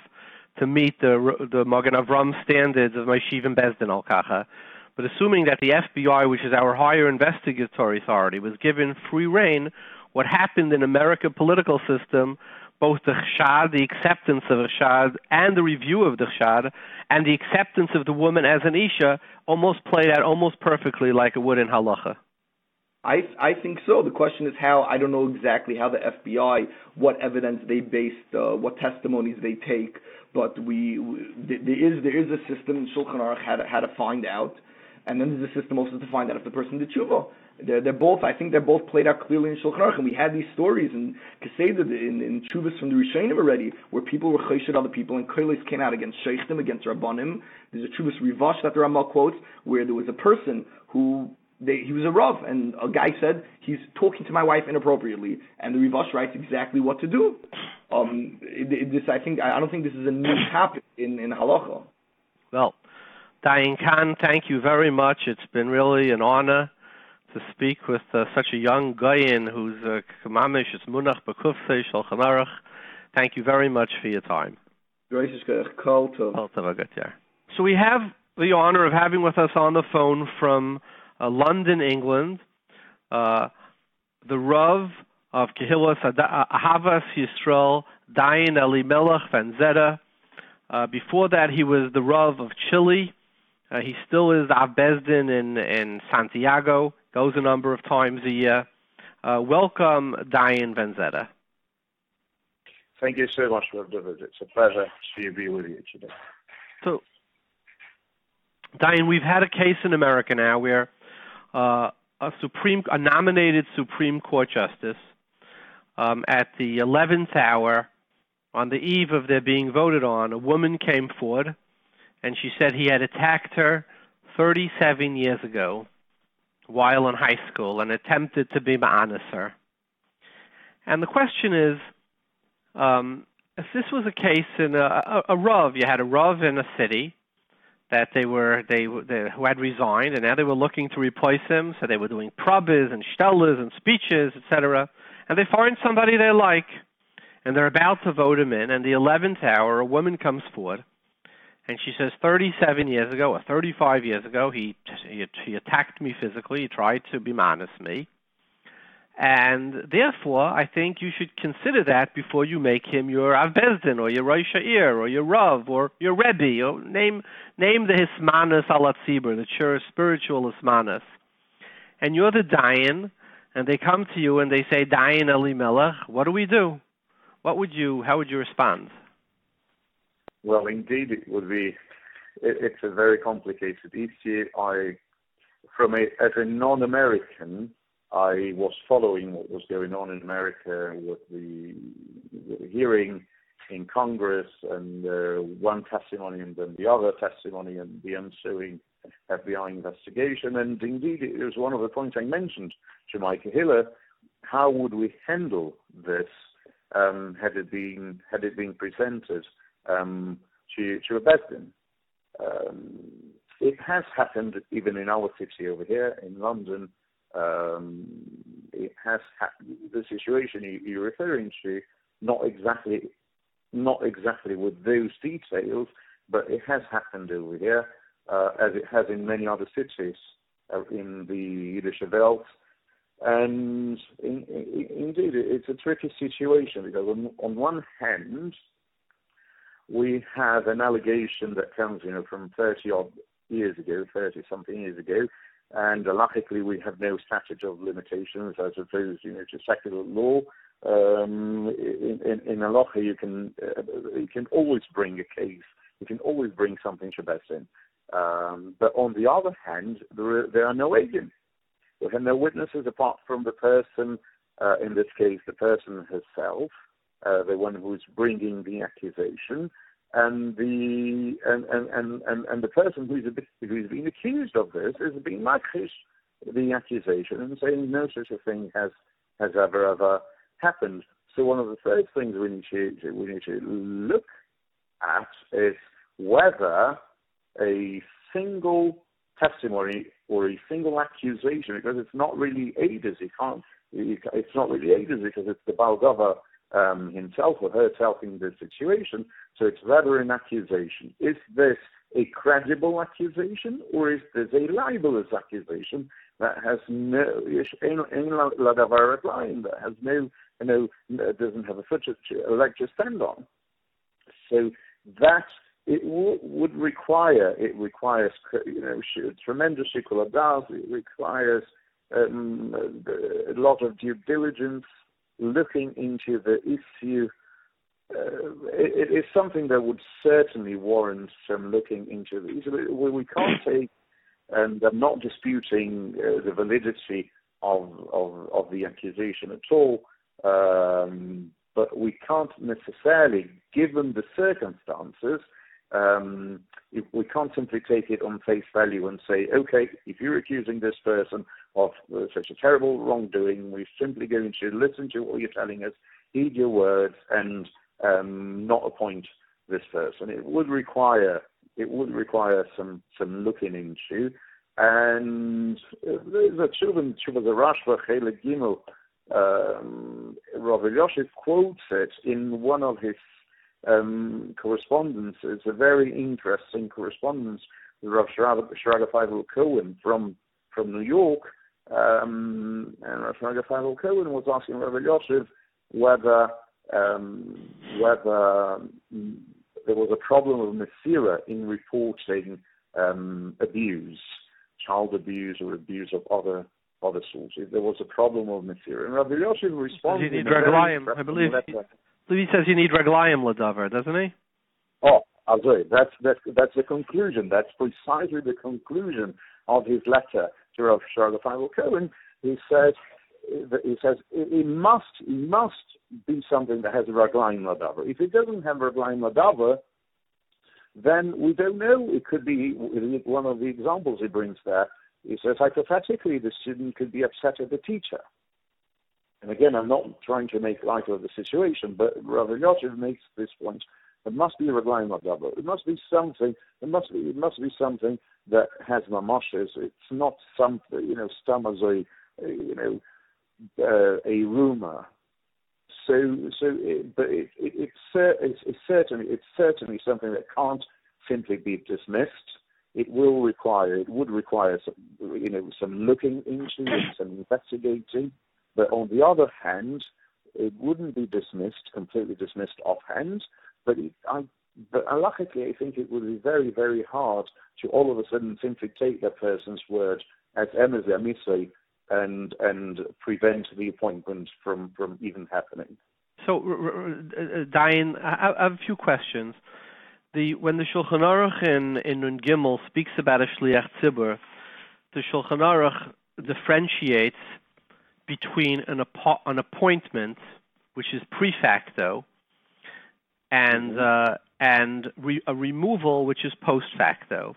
to meet the Magen Avram standards of Moshiv Bezdin al-Kacha? But assuming that the FBI, which is our higher investigatory authority, was given free rein, what happened in American political system, both the Echad, the acceptance of Echad, and the review of the Echad, and the acceptance of the woman as an Isha, almost played out almost perfectly like it would in Halacha. I think so. The question is how. I don't know exactly how the FBI, what evidence they based, what testimonies they take, but there is a system Shulchan Aruch had to find out, and then there's a system also to find out if the person did tshuva. They're both. I think they're both played out clearly in Shulchan Aruch, and we had these stories in Keseda in tshuvas from the Rishonim already, where people were choshed other people, and koilis came out against sheichtim, against rabbanim. There's a tshuvas rivash that the Ramah quotes, where there was a person who. He was a Rav, and a guy said, he's talking to my wife inappropriately, and the Rivash writes exactly what to do. I don't think this is a new topic in Halacha. Well, Dayan Khan, thank you very much. It's been really an honor to speak with such a young Goyin who's Kamamish, it's Munach B'Kufsei, Shulchan Aruch. Thank you very much for your time. So we have the honor of having with us on the phone from London, England, the Rav of Kehilath Ahavas Yisrael, Dayan Elimelech Vanzetta. Before that, he was the Rav of Chile. He still is Av Bezdin in Santiago. Goes a number of times a year. Welcome, Dayan Vanzetta. Thank you so much, Rav David. It's a pleasure to be with you today. So, Dayan, we've had a case in America now where a nominated Supreme Court justice at the 11th hour, on the eve of their being voted on, a woman came forward and she said he had attacked her 37 years ago while in high school and attempted to be Meemanus her. And the question is, if this was a case in a Rav, you had a Rav in a city that who had resigned, and now they were looking to replace him, so they were doing probas and shtellas and speeches, etc., and they find somebody they like, and they're about to vote him in, and the 11th hour, a woman comes forward, and she says, 37 years ago or 35 years ago, he attacked me physically, he tried to Meemanus me, and therefore, I think you should consider that before you make him your Av Bezdin or your Rosh Ha'ir or your Rav or your Rebbe. Or name the Hismanus ala Tzibur, the spiritual Hismanus. And you're the Dayan, and they come to you and they say, Dayan Elimelech, what do we do? How would you respond? Well, indeed, it's a very complicated issue. As a non-American, I was following what was going on in America with the hearing in Congress and one testimony and then the other testimony and the ensuing FBI investigation. And indeed, it was one of the points I mentioned to my Kehilath. How would we handle this had it been presented to a Bezdin? It has happened even in our city over here in London. It has the situation you're referring to, not exactly with those details, but it has happened over here, as it has in many other cities in the Yiddish Welt. And indeed, it's a tricky situation because on one hand, we have an allegation that comes, from 30-something years ago, and halachically we have no statute of limitations as opposed, to secular law. In halacha, you can always bring a case. You can always bring something to Bezdin. But on the other hand, there are no agents. We have no witnesses apart from the person, in this case, the person herself, the one who's bringing the accusation, and the person who's being accused of this is being makrish the accusation and saying no such a thing has ever happened. So one of the first things we need to look at is whether a single testimony or a single accusation, because it's not really Eidas, it's not really Eidas because it's the Balgava himself or herself in this situation, so it's rather an accusation. Is this a credible accusation or is this a libelous accusation that has no that has no doesn't have a leg to stand on? So that it would require, tremendous shikul hadas. It requires a lot of due diligence, looking into the issue. It is something that would certainly warrant some looking into the issue. We can't take, and I'm not disputing the validity of the accusation at all, but we can't necessarily, given the circumstances, we can't simply take it on face value and say, okay, if you're accusing this person of such a terrible wrongdoing, we're simply going to listen to what you're telling us, heed your words, and not appoint this person. It would require some looking into. And there's a Tshuva the Rashba Chele Gimel. Rabbi Yosef quotes it in one of his correspondences, a very interesting correspondence with Rav Shraga Feivel Cohen from New York, and Rav Shraga Feivel Cohen was asking Rabbi Yosef whether whether there was a problem of Mesira in reporting abuse, child abuse or abuse of other sorts. If there was a problem of Mesira. And Rabbi Yosef responded... You need Raglayim. I believe he says you need Raglayim Ladavar, doesn't he? Oh, that's the conclusion. That's precisely the conclusion of his letter to Rav Shar Cohen. He says it must be something that has a Raglayim Ladavar. If it doesn't have Raglayim Ladavar, then we don't know. It could be one of the examples he brings there. He says hypothetically the student could be upset at the teacher. And again, I'm not trying to make light of the situation, but Rabbi Yosef makes this point. It must be a Raglayim Ladavar. It must be something. It must be something that has mamashes. It's not something, stam as a rumor. But it's certainly something that can't simply be dismissed. It would require some looking into it, some investigating. But on the other hand, it wouldn't be completely dismissed offhand. But halachically, I think it would be very, very hard to all of a sudden simply take that person's word as emes amisei and prevent the appointment from even happening. So, Dayan, I have a few questions. When the Shulchan Aruch in Nun Gimel speaks about a Shliach Tzibur, the Shulchan Aruch differentiates between an appointment, which is pre facto, and a removal, which is post facto.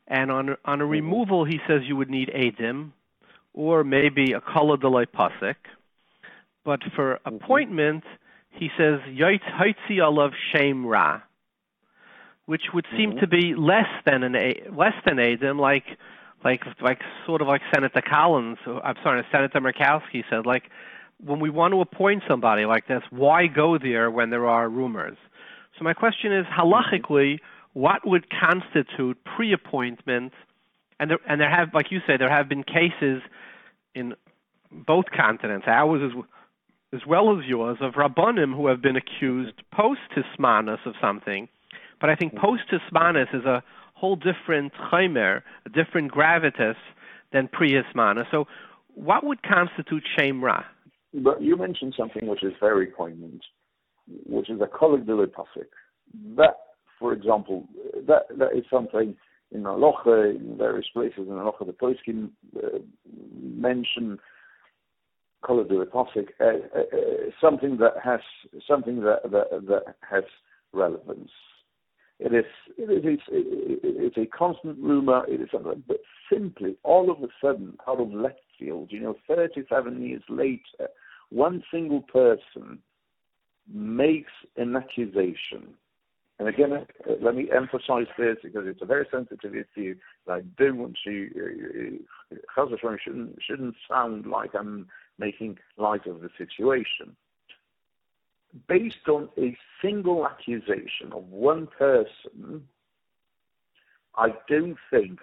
And on a removal, he says you would need Eidim, or maybe a Kala Delay Pasik. But for appointment, he says Haitzi Alav Shem Ra, which would seem to be less than Eidim, like sort of like Senator Collins. Senator Murkowski said, like when we want to appoint somebody like this, why go there when there are rumors? So my question is, halachically, what would constitute pre-appointment? And there have, like you say, there have been cases in both continents, ours as well as yours, of Rabbanim who have been accused post-Hismanus of something. But I think post-Hismanus is a whole different chaimer, a different gravitas than pre-Hismanus. So what would constitute Shem Ra? But you mentioned something which is very poignant, which is a kolek delay pasik. That, for example, that is something in Halacha, in various places in Halacha, the poskim mention kolek delay pasik, something that has relevance. It's a constant rumor. It is something, but simply all of a sudden, out of left field, 37 years later, one single person makes an accusation. And again, let me emphasize this because it's a very sensitive issue. I don't want to. Shouldn't sound like I'm making light of the situation. Based on a single accusation of one person, I don't think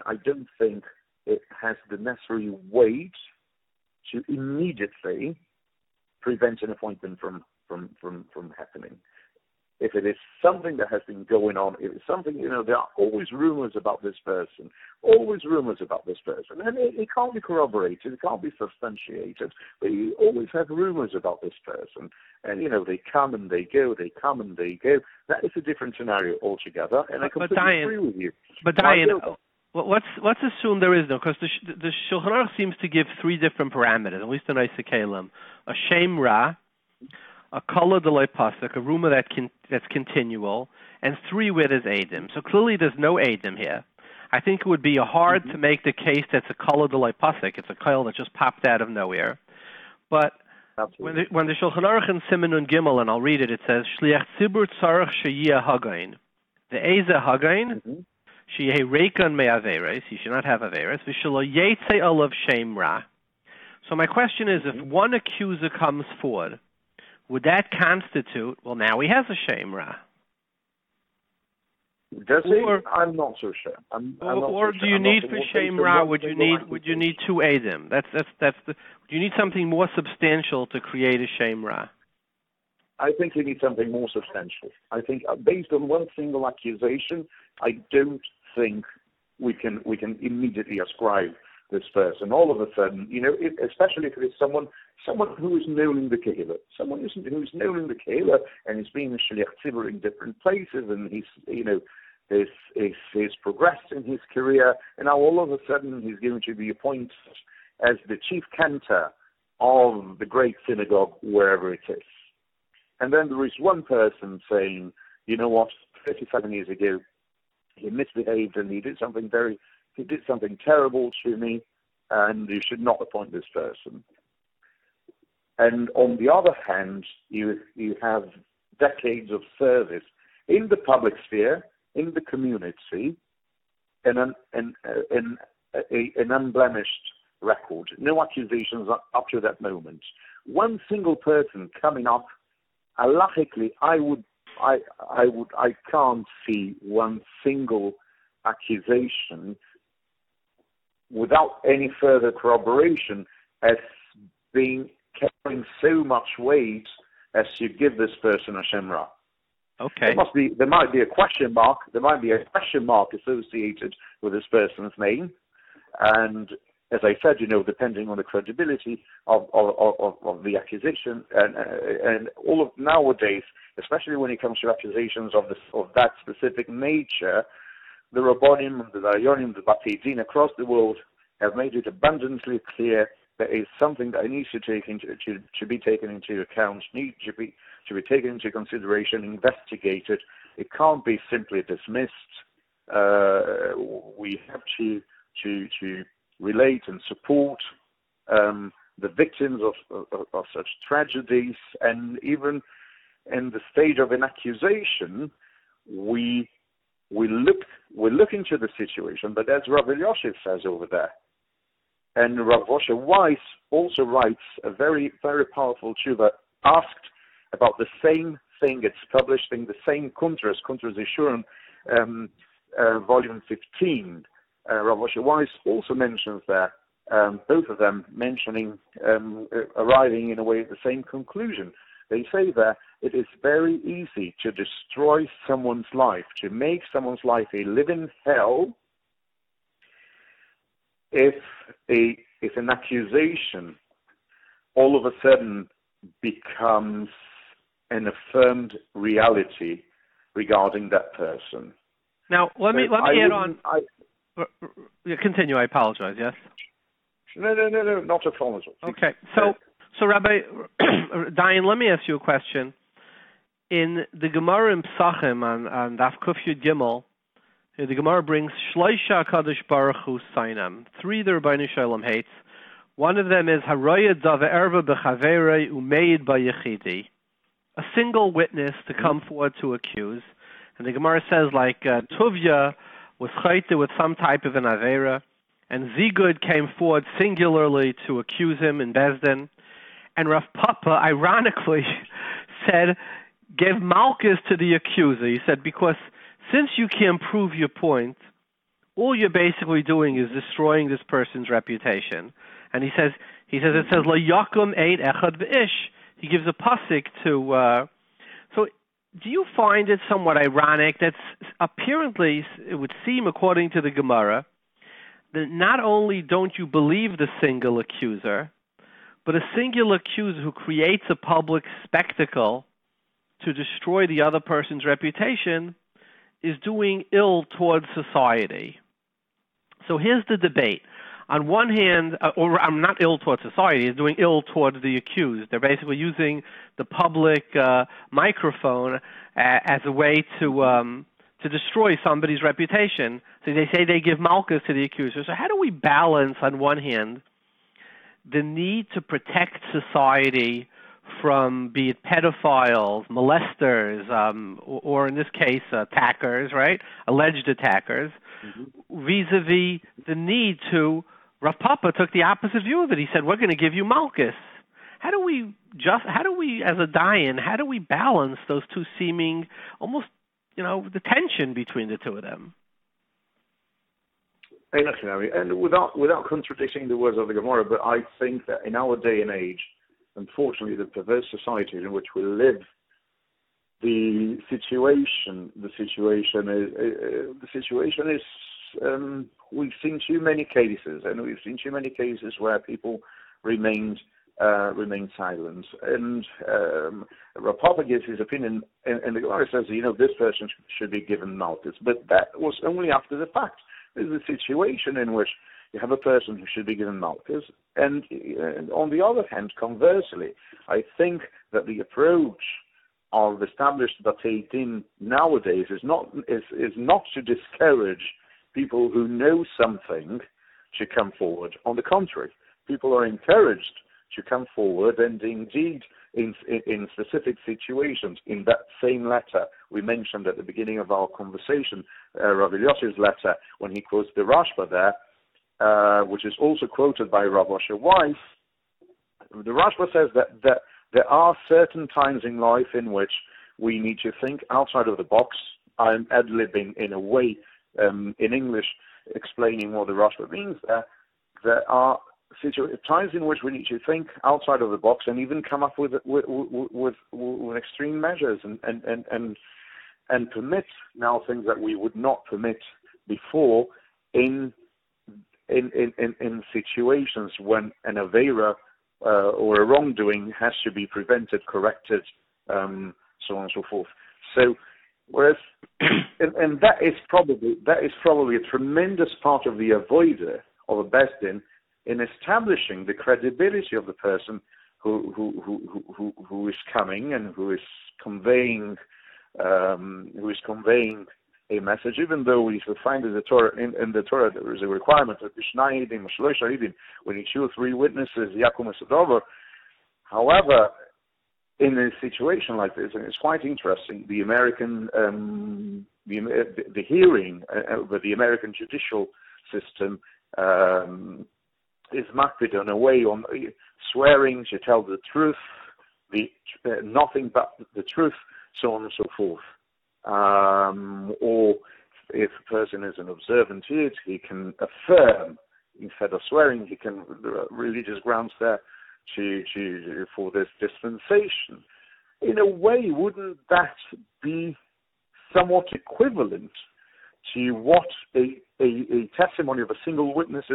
it has the necessary weight to immediately prevent an appointment from happening. If it is something that has been going on, if it's something, there are always rumors about this person, and it can't be corroborated, it can't be substantiated, but you always have rumors about this person, and, they come and they go, That is a different scenario altogether, and I completely agree with you. But Dayan, let's assume there is no, because the Shulchan Aruch seems to give three different parameters, at least in Eid Echad, a Shem Ra, a Kala Delay Pasuk, a rumor that's continual, and three where there's Eidim. So clearly there's no Eidim here. I think it would be hard to make the case that's a Kala Delay Pasuk. It's a Khal that just popped out of nowhere. But when the Shulchan Aruch in Siman Nun Gimel, and I'll read it, it says, Shliach Tzibur Tzarech Sheyeh Hagain. The Eze Hagain, Sheyeh Reikan Me Averes, he should not have Averes, V'shelo Yetze Alav Shem Ra. So my question is, if one accuser comes forward, would that constitute, well, now he has a Shem Ra? Does he? I'm not so sure. Do you need for Shem Ra? Would you need two Eidim? Do you need something more substantial to create a Shem Ra? I think you need something more substantial. I think based on one single accusation, I don't think we can immediately ascribe this person. All of a sudden, especially if it's someone who is known in the Kehilath, someone who's known in the Kehilath and is being shliach tzibur in different places, and he's progressed in his career, and now all of a sudden he's going to be appointed as the chief cantor of the great synagogue wherever it is. And then there is one person saying, you know what, 37 years ago he misbehaved and he did something terrible to me, and you should not appoint this person. And on the other hand, you have decades of service in the public sphere, in the community, and an unblemished record. No accusations up to that moment. One single person coming up, halachically, I can't see one single accusation without any further corroboration as being carrying so much weight as to give this person a shemra. Okay. There might be a question mark. There might be a question mark associated with this person's name, and as I said, depending on the credibility of the accusation, and all of nowadays, especially when it comes to accusations of that specific nature, the Rabbonim, the Dayanim, the Batei across the world have made it abundantly clear that it's something that needs to be taken into account, needs to be taken into consideration, investigated. It can't be simply dismissed. We have to relate and support the victims of such tragedies, and even in the stage of an accusation, we look into the situation. But as Rabbi Yosef says over there, and Rav Moshe Weiss also writes a very, very powerful tshuva, asked about the same thing. It's published in the same Kuntres Jeshurun, volume 15. Rav Moshe Weiss also mentions there, both of them mentioning, arriving in a way at the same conclusion. They say that it is very easy to destroy someone's life, to make someone's life a living hell, if an accusation all of a sudden becomes an affirmed reality regarding that person. Now, let me add on. Continue. I apologize. Yes. No, not at all. Okay. So Rabbi Dayan, let me ask you a question. In the Gemara in Psachim on Daf Kuf Yud Gimel, the Gemara brings Shloisha Kadosh Baruch Hu Sainam. 3 the Rabbeinu Shalom hates. One of them is Haroya Dava Erva B'Chaverei Umeid B'Yechidi. A single witness to come forward to accuse. And the Gemara says, like, Tuvia was chayte with some type of an Avera, and Zigud came forward singularly to accuse him in Bezdin. And Rav Papa, ironically, gave Malchus to the accuser. He said, because since you can't prove your point, all you're basically doing is destroying this person's reputation. And he says it says Lo Yakum Eid Echad V'ish. He gives a pasuk to. So, do you find it somewhat ironic that apparently it would seem, according to the Gemara, that not only don't you believe the single accuser, but a single accuser who creates a public spectacle to destroy the other person's reputation is doing ill towards society. So here's the debate. On one hand, or I'm not ill towards society, is doing ill towards the accused. They're basically using the public microphone as a way to destroy somebody's reputation. So they say they give Malchus to the accuser. So how do we balance, on one hand, the need to protect society from, be it pedophiles, molesters, or in this case, attackers, right? Alleged attackers, vis-a-vis the need to. Rav Papa took the opposite view of it. He said, "We're going to give you Malchus." How do we, as a Dayan, how do we balance those two seeming almost, the tension between the two of them? And without contradicting the words of the Gemara, but I think that in our day and age, unfortunately, the perverse society in which we live the situation is we've seen too many cases, and we've seen too many cases where people remain silent. And Rabbi gives his opinion, and the Gemara says, this person should be given malchus, but that was only after the fact. There's a situation in which you have a person who should be given malchus, and on the other hand, conversely, I think that the approach of established Batei Din nowadays is not to discourage people who know something to come forward. On the contrary, people are encouraged to come forward, and indeed, in specific situations, in that same letter we mentioned at the beginning of our conversation, Rabbi Yossi's letter, when he quotes the Rashba there, which is also quoted by Rav Osher Weiss, the Rashba says that there are certain times in life in which we need to think outside of the box. I'm ad-libbing in a way in English, explaining what the Rashba means there. There are times in which we need to think outside of the box and even come up with extreme measures and permit now things that we would not permit before in situations when an avera or a wrongdoing has to be prevented, corrected, so on and so forth. So, whereas, and that is probably a tremendous part of the avoider of a Beis Din in establishing the credibility of the person who is coming and who is conveying a message, even though we find in the Torah there is a requirement of Shnai Eidim, Shlosh Eidim, we need 2 or 3 witnesses, Yakum Esadover. However, in a situation like this, and it's quite interesting, the American the hearing over the American judicial system is makpid in a way on swearing to tell the truth, nothing but the truth, so on and so forth. Or if a person is an observant Yid, he can affirm instead of swearing. He can, there are religious grounds there for this dispensation. In a way, wouldn't that be somewhat equivalent to what a testimony of a single witness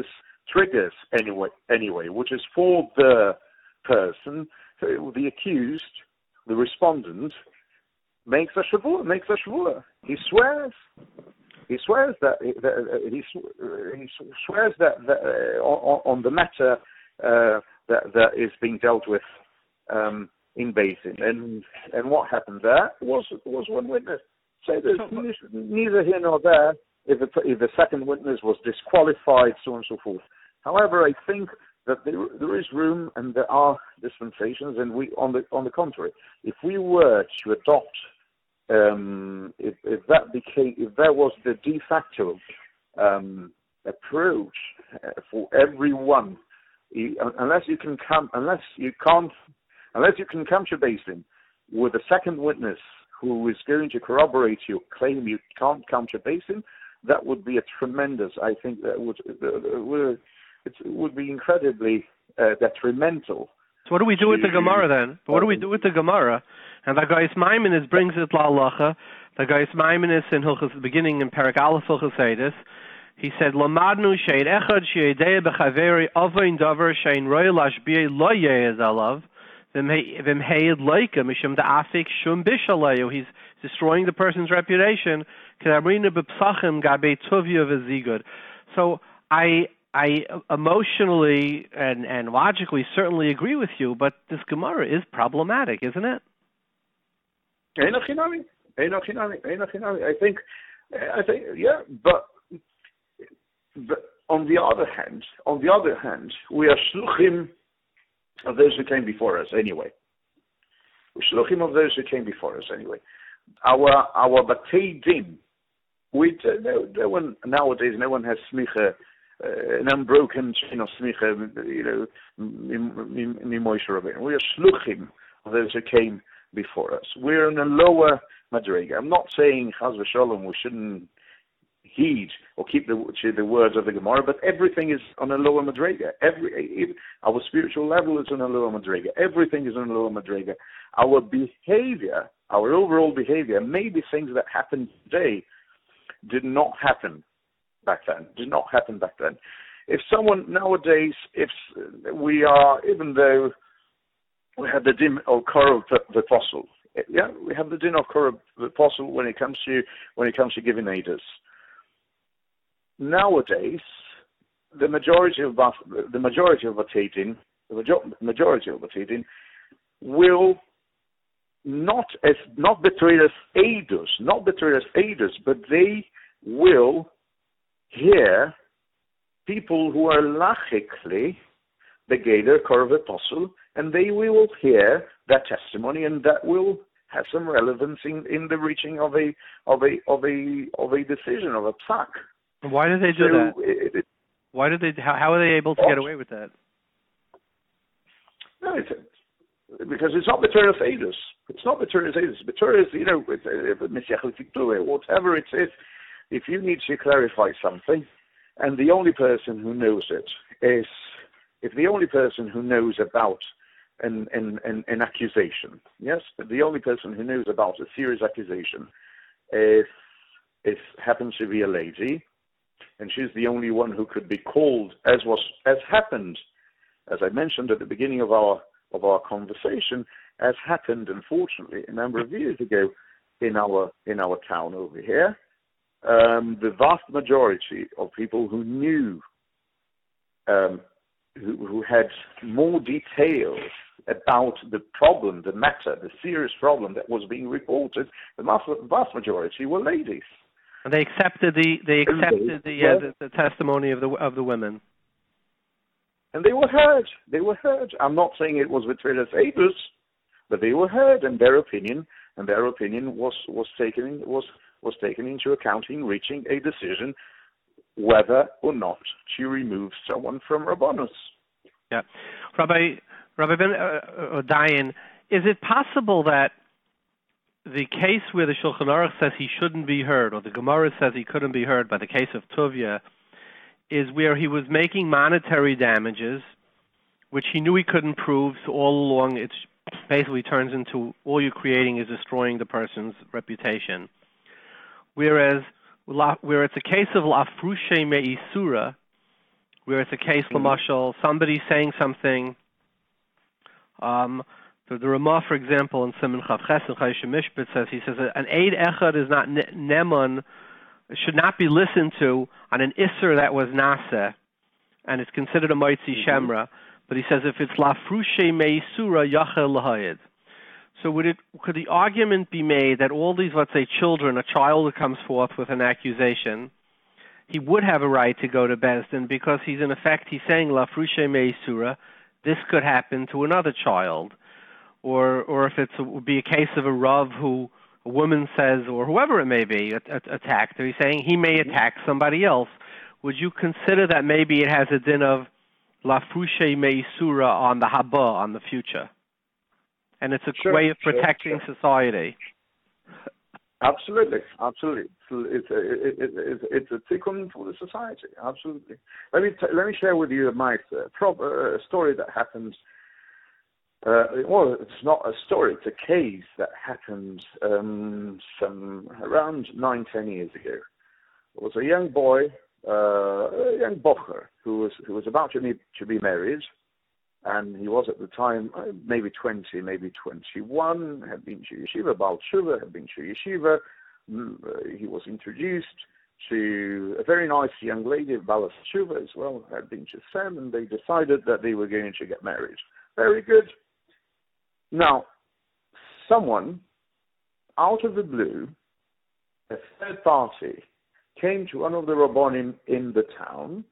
triggers anyway, which is for the person, the accused, the respondent, makes a shavua. He swears that on the matter that is being dealt with in Basin, and what happened there was one witness. So there's neither here nor there if the second witness was disqualified, so on and so forth. However, I think that there is room and there are dispensations, and we, on the contrary, if we were to adopt, if that was the de facto approach for everyone, unless you can come to Basin with a second witness who is going to corroborate your claim you can't come to Basin, that would be a tremendous. I think that would be incredibly detrimental. So what do we do with the Gemara then? What do we do with the Gemara? And the Gais Neemanus brings it to Halacha. The Gais Neemanus in Hilchos, beginning in Perek Aleph Hilchos Eidus, he said, "Lamadnu Eid Echad she'edei b'chaveri avein davar she'in roy lashbiei lo ye'ez alav v'm he'ed loika mishum da'afik shum bishalayu." He's destroying the person's reputation. K'namrina b'psachim gabei tuvya v'zigud. So I emotionally and logically certainly agree with you, but this Gemara is problematic, isn't it? I think, yeah, but on the other hand, we are shluchim of those who came before us anyway. Our Batei Din, nowadays no one has smicha, an unbroken chain of smicha, Moshe Rabbeinu. We are shluchim of those who came before us. We're in a lower madrega. I'm not saying Chaz v'Shalom we shouldn't heed or keep the words of the Gemara, but everything is on a lower madrega. Our spiritual level is on a lower madrega. Everything is on a lower madrega. Our behavior, our overall behavior, maybe things that happen today did not happen back then. If someone nowadays, if we are, even though we have the din of Korov the Apostle, we have the din of Korov the Apostle when it comes to giving edus. Nowadays, the majority of Hadin will not betray us edus, but they will hear people who are lachikli the Geder Korov Apostle, and they will hear that testimony, and that will have some relevance in the reaching of a decision, of a psak. Why do they do that? How are they able to get away with that? No, because it's not B'Torah Edus. It's not B'Torah Edus. B'Torah is, whatever it is. If you need to clarify something, and the only person who knows it is, if the only person who knows about an accusation, yes, the only person who knows about a serious accusation, if happens to be a lady, and she's the only one who could be called, as happened, as I mentioned at the beginning of our conversation, as happened, unfortunately, a number of years ago in our town over here. The vast majority of people who knew, who had more details about the problem, the matter, the serious problem that was being reported, the vast majority were ladies. And they accepted the testimony of the women. And they were heard. I'm not saying it was with Trillis Abus, but they were heard, and their opinion was taken into account in reaching a decision whether or not to remove someone from Rabbanus. Yeah, Rabbi Dayan, is it possible that the case where the Shulchan Aruch says he shouldn't be heard, or the Gemara says he couldn't be heard, by the case of Tuvia, is where he was making monetary damages, which he knew he couldn't prove, so all along it basically turns into all you're creating is destroying the person's reputation. Whereas where it's a case of lafrushe me'isura, where it's a case, l'mashal, somebody saying something, the Ramah, for example, in Siman Chav Ches and Chayshim Mishpat says an Eid Echad is not Neman, should not be listened to on an Isser that was Nasa, and it's considered a Moitzi Shemra. But he says if it's lafrushe me'isura yachel l'hayed. So could the argument be made that all these, let's say, children, a child who comes forth with an accusation, he would have a right to go to Beis Din because he's saying lafrushe me'isura, this could happen to another child, or if it would be a case of a Rav who a woman says, or whoever it may be, attacked, or he's saying he may attack somebody else. Would you consider that maybe it has a din of lafrushe me'isura on the haba, on the future? And it's a way of protecting society. Absolutely. It's a tikkun for the society. Absolutely. Let me share with you a story that happened. Well, it's not a story. It's a case that happened some around 9-10 years ago. It was a young boy, a young bocher who was about to be married. And he was at the time maybe 20, maybe 21, had been to yeshiva, Baal Tshuva, had been to yeshiva. He was introduced to a very nice young lady, Baal Tshuva as well, had been to Sem, and they decided that they were going to get married. Very good. Now, someone, out of the blue, a third party, came to one of the Rabbonim in the town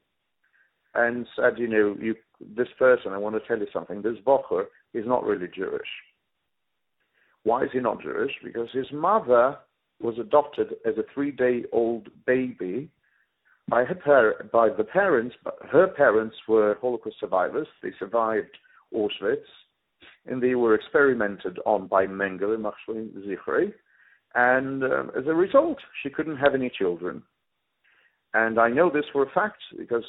and said, this person, I want to tell you something, this bocher is not really Jewish. Why is he not Jewish? Because his mother was adopted as a 3-day-old baby by the parents, but her parents were Holocaust survivors. They survived Auschwitz, and they were experimented on by Mengele, Machshalim Zichrei, and as a result, she couldn't have any children. And I know this for a fact because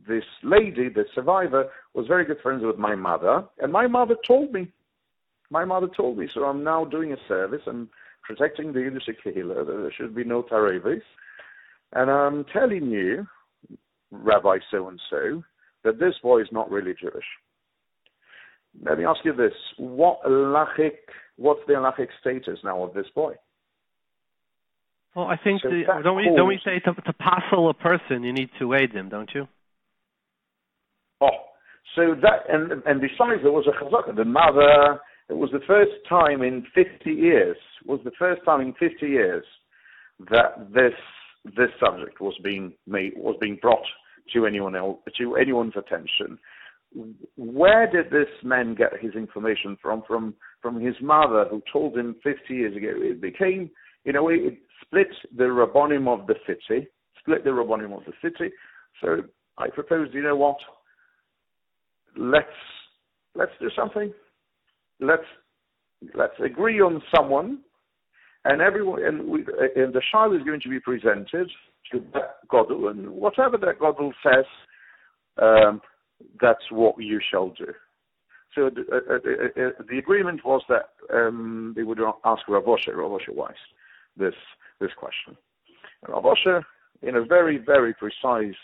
this lady, the survivor, was very good friends with my mother, and my mother told me. So I'm now doing a service. I'm protecting the Yiddish Kehilath. There should be no tarevis. And I'm telling you, Rabbi so-and-so, that this boy is not really Jewish. Let me ask you this. What's the halachic status now of this boy? Well, I think, don't we say to passel a person, you need to aid them, don't you? Oh, so that, and besides, there was a chazaka. The mother, it was the first time in 50 years, that this subject was being brought to anyone's attention. Where did this man get his information from? From his mother, who told him 50 years ago. It became, in a way, it split the Rabbonim of the city. So I proposed, you know what? Let's do something. Let's agree on someone, and everyone, and the child is going to be presented to that Godel, and whatever that Godel says, that's what you shall do. So the agreement was that they would ask Rav Osher Weiss this question. Rav Osher, in a very, very precise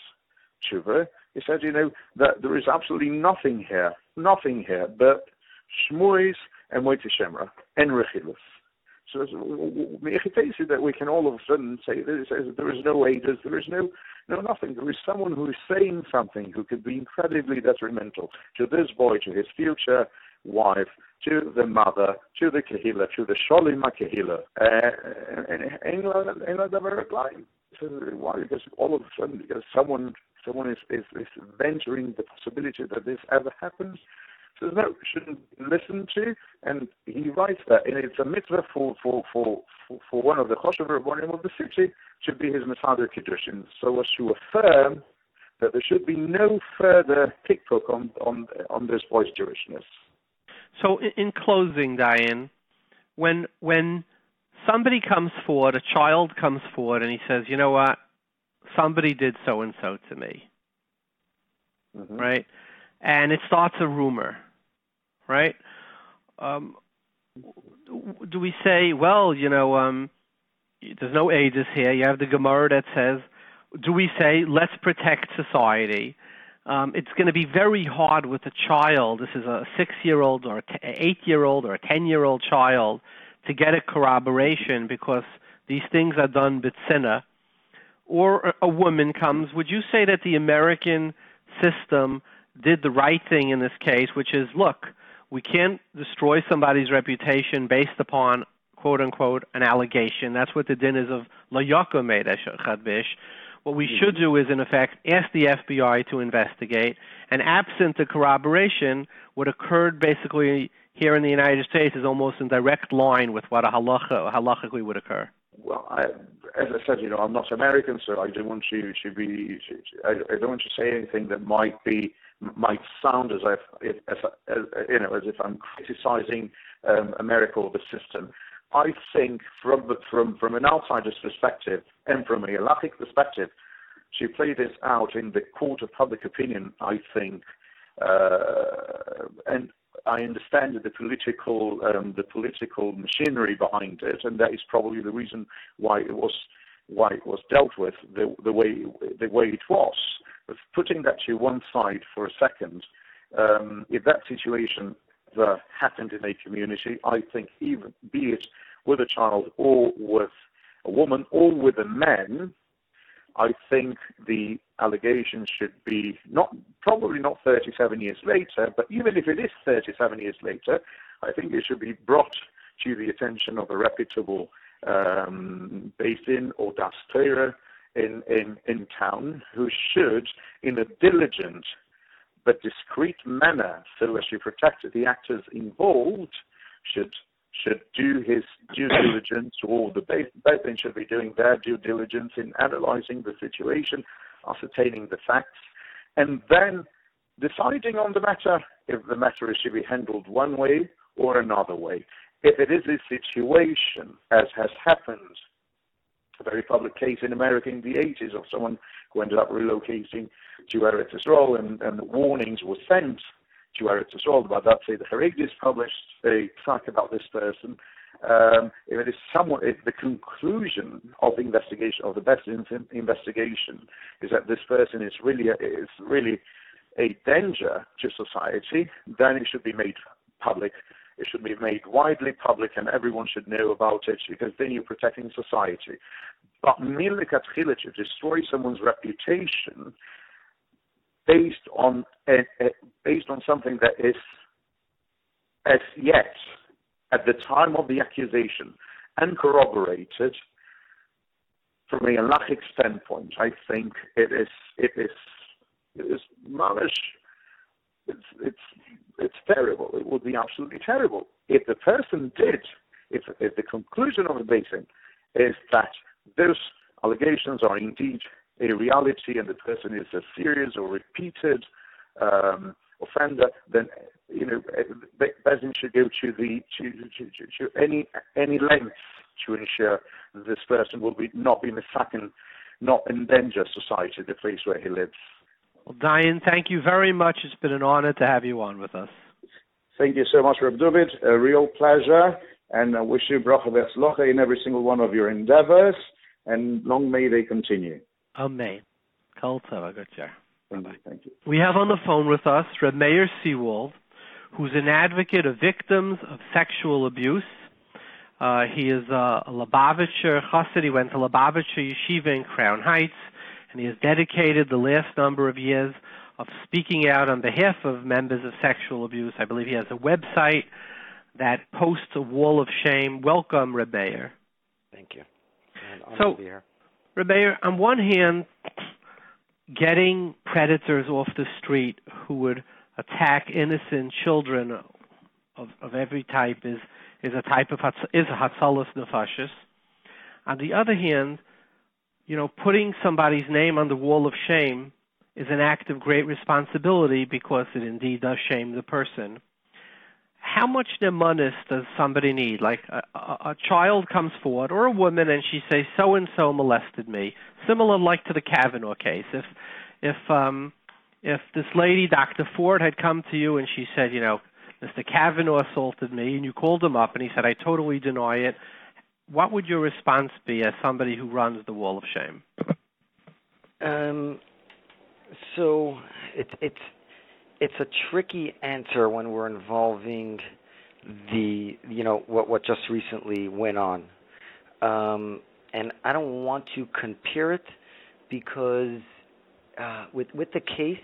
tshuva, he said, that there is absolutely nothing here but Shmuis and Moiti Shemra and Rechilus. So that we can all of a sudden say there is no aiders, there is no nothing. There is someone who is saying something who could be incredibly detrimental to this boy, to his future wife, to the mother, to the Kehilath, to the Sholim HaKehilath. Why? Because all of a sudden, someone is venturing the possibility that this ever happens. So no, shouldn't listen to, and he writes that, and it's a mitzvah for one of the Choshev Rabbonim of the city should be his Masada Kiddushin, so as to affirm that there should be no further tickpoke on this boy's Jewishness. So in closing, Dayan, when somebody comes forward, a child comes forward, and he says, you know what, somebody did so and so to me, right? And it starts a rumor, right? Do we say, well, there's no ages here. You have the Gemara that says, do we say, let's protect society? It's going to be very hard with a child. This is a 6-year-old or an 8-year-old or a 10-year-old child to get a corroboration because these things are done b'tzina. Or a woman comes. Would you say that the American system did the right thing in this case, which is, look, we can't destroy somebody's reputation based upon, quote unquote, an allegation. That's what the din is of lo yakum Eid Echad bish. What we should do is, in effect, ask the FBI to investigate, and absent the corroboration, what occurred basically here in the United States is almost in direct line with what halachically would occur. Well, as I said, I'm not American, so I don't want to I don't want to say anything that might sound as if I'm criticizing America or the system. I think from an outsider's perspective and from a halachic perspective, to play this out in the court of public opinion, I think, and I understand the political machinery behind it, and that is probably the reason why it was dealt with the way it was. But putting that to one side for a second, if that situation happened in a community, I think even be it with a child or with a woman or with a man, I think the allegation should be probably not 37 years later, but even if it is 37 years later, I think it should be brought to the attention of a reputable Bais Din or Das Torah in town, who should, in a diligent but discreet manner, so as to protect the actors involved, should do his due diligence, or the Bais Din should be doing their due diligence in analyzing the situation, ascertaining the facts, and then deciding on the matter, if the matter is to be handled one way or another way. If it is a situation, as has happened a very public case in America in the 80s of someone who ended up relocating to Eretz Yisrael, and warnings were sent to Eretz Yisrael. About that, say the Haregis published a track about this person. If the conclusion of the investigation, of the best investigation, is that this person is really a danger to society, then it should be made public. It should be made widely public, and everyone should know about it, because then you're protecting society. But merely to destroy someone's reputation based on something that is, as yet, at the time of the accusation, uncorroborated, from a halachic standpoint, I think it is mamish. It's terrible. It would be absolutely terrible if the person did. If the conclusion of the basing is that those allegations are indeed a reality, and the person is a serious or repeated offender, then Bezin should go to any length to ensure that this person will not be mistaken, not endanger society, the place where he lives. Well, Dayan, thank you very much. It's been an honor to have you on with us. Thank you so much, Reb David. A real pleasure, and I wish you bracha v'atzlacha in every single one of your endeavors, and long may they continue. Amen. Khal tova, good job. Thank you. We have on the phone with us Reb Meir Seewald, who's an advocate of victims of sexual abuse. He is a Lubavitcher Chassid. He went to Lubavitcher Yeshiva in Crown Heights, and he has dedicated the last number of years of speaking out on behalf of members of sexual abuse. I believe he has a website that posts a wall of shame. Welcome, Reb Meir. Thank you. So, Reb Meir, on one hand, getting predators off the street who would attack innocent children of every type is a type of hatzalas nefashis. On the other hand, putting somebody's name on the wall of shame is an act of great responsibility, because it indeed does shame the person. How much Neemanus does somebody need? Like a child comes forward, or a woman, and she says, so-and-so molested me. Similar like to the Kavanaugh case. If this lady, Dr. Ford, had come to you and she said, Mr. Kavanaugh assaulted me, and you called him up and he said, I totally deny it, what would your response be as somebody who runs the wall of shame? So it's a tricky answer when we're involving what just recently went on, and I don't want to compare it, because with the case,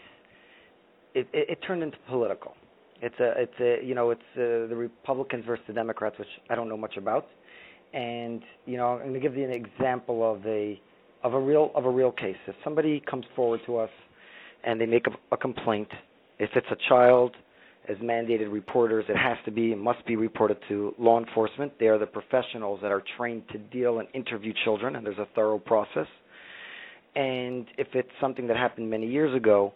it turned into political. It's the Republicans versus the Democrats, which I don't know much about, and I'm going to give you an example of a real case. If somebody comes forward to us and they make a complaint, if it's a child, as mandated reporters, it must be reported to law enforcement. They are the professionals that are trained to deal and interview children, and there's a thorough process. And if it's something that happened many years ago,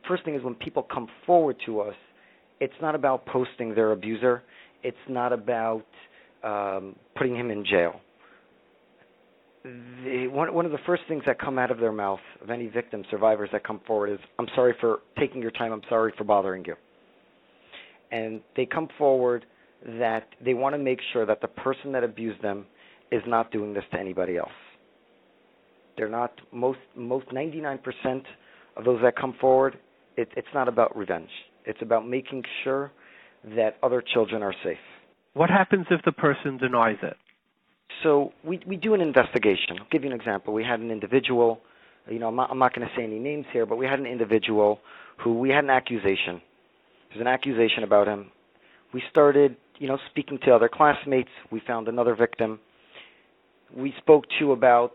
first thing is, when people come forward to us, it's not about posting their abuser. It's not about putting him in jail. One of the first things that come out of their mouth of any victim, survivors that come forward, is, I'm sorry for taking your time, I'm sorry for bothering you. And they come forward that they want to make sure that the person that abused them is not doing this to anybody else. They're not, most 99% of those that come forward, it's not about revenge. It's about making sure that other children are safe. What happens if the person denies it? So we do an investigation. I'll give you an example. We had an individual, I'm not going to say any names here, but we had an individual who we had an accusation. There's an accusation about him. We started, speaking to other classmates. We found another victim. We spoke to about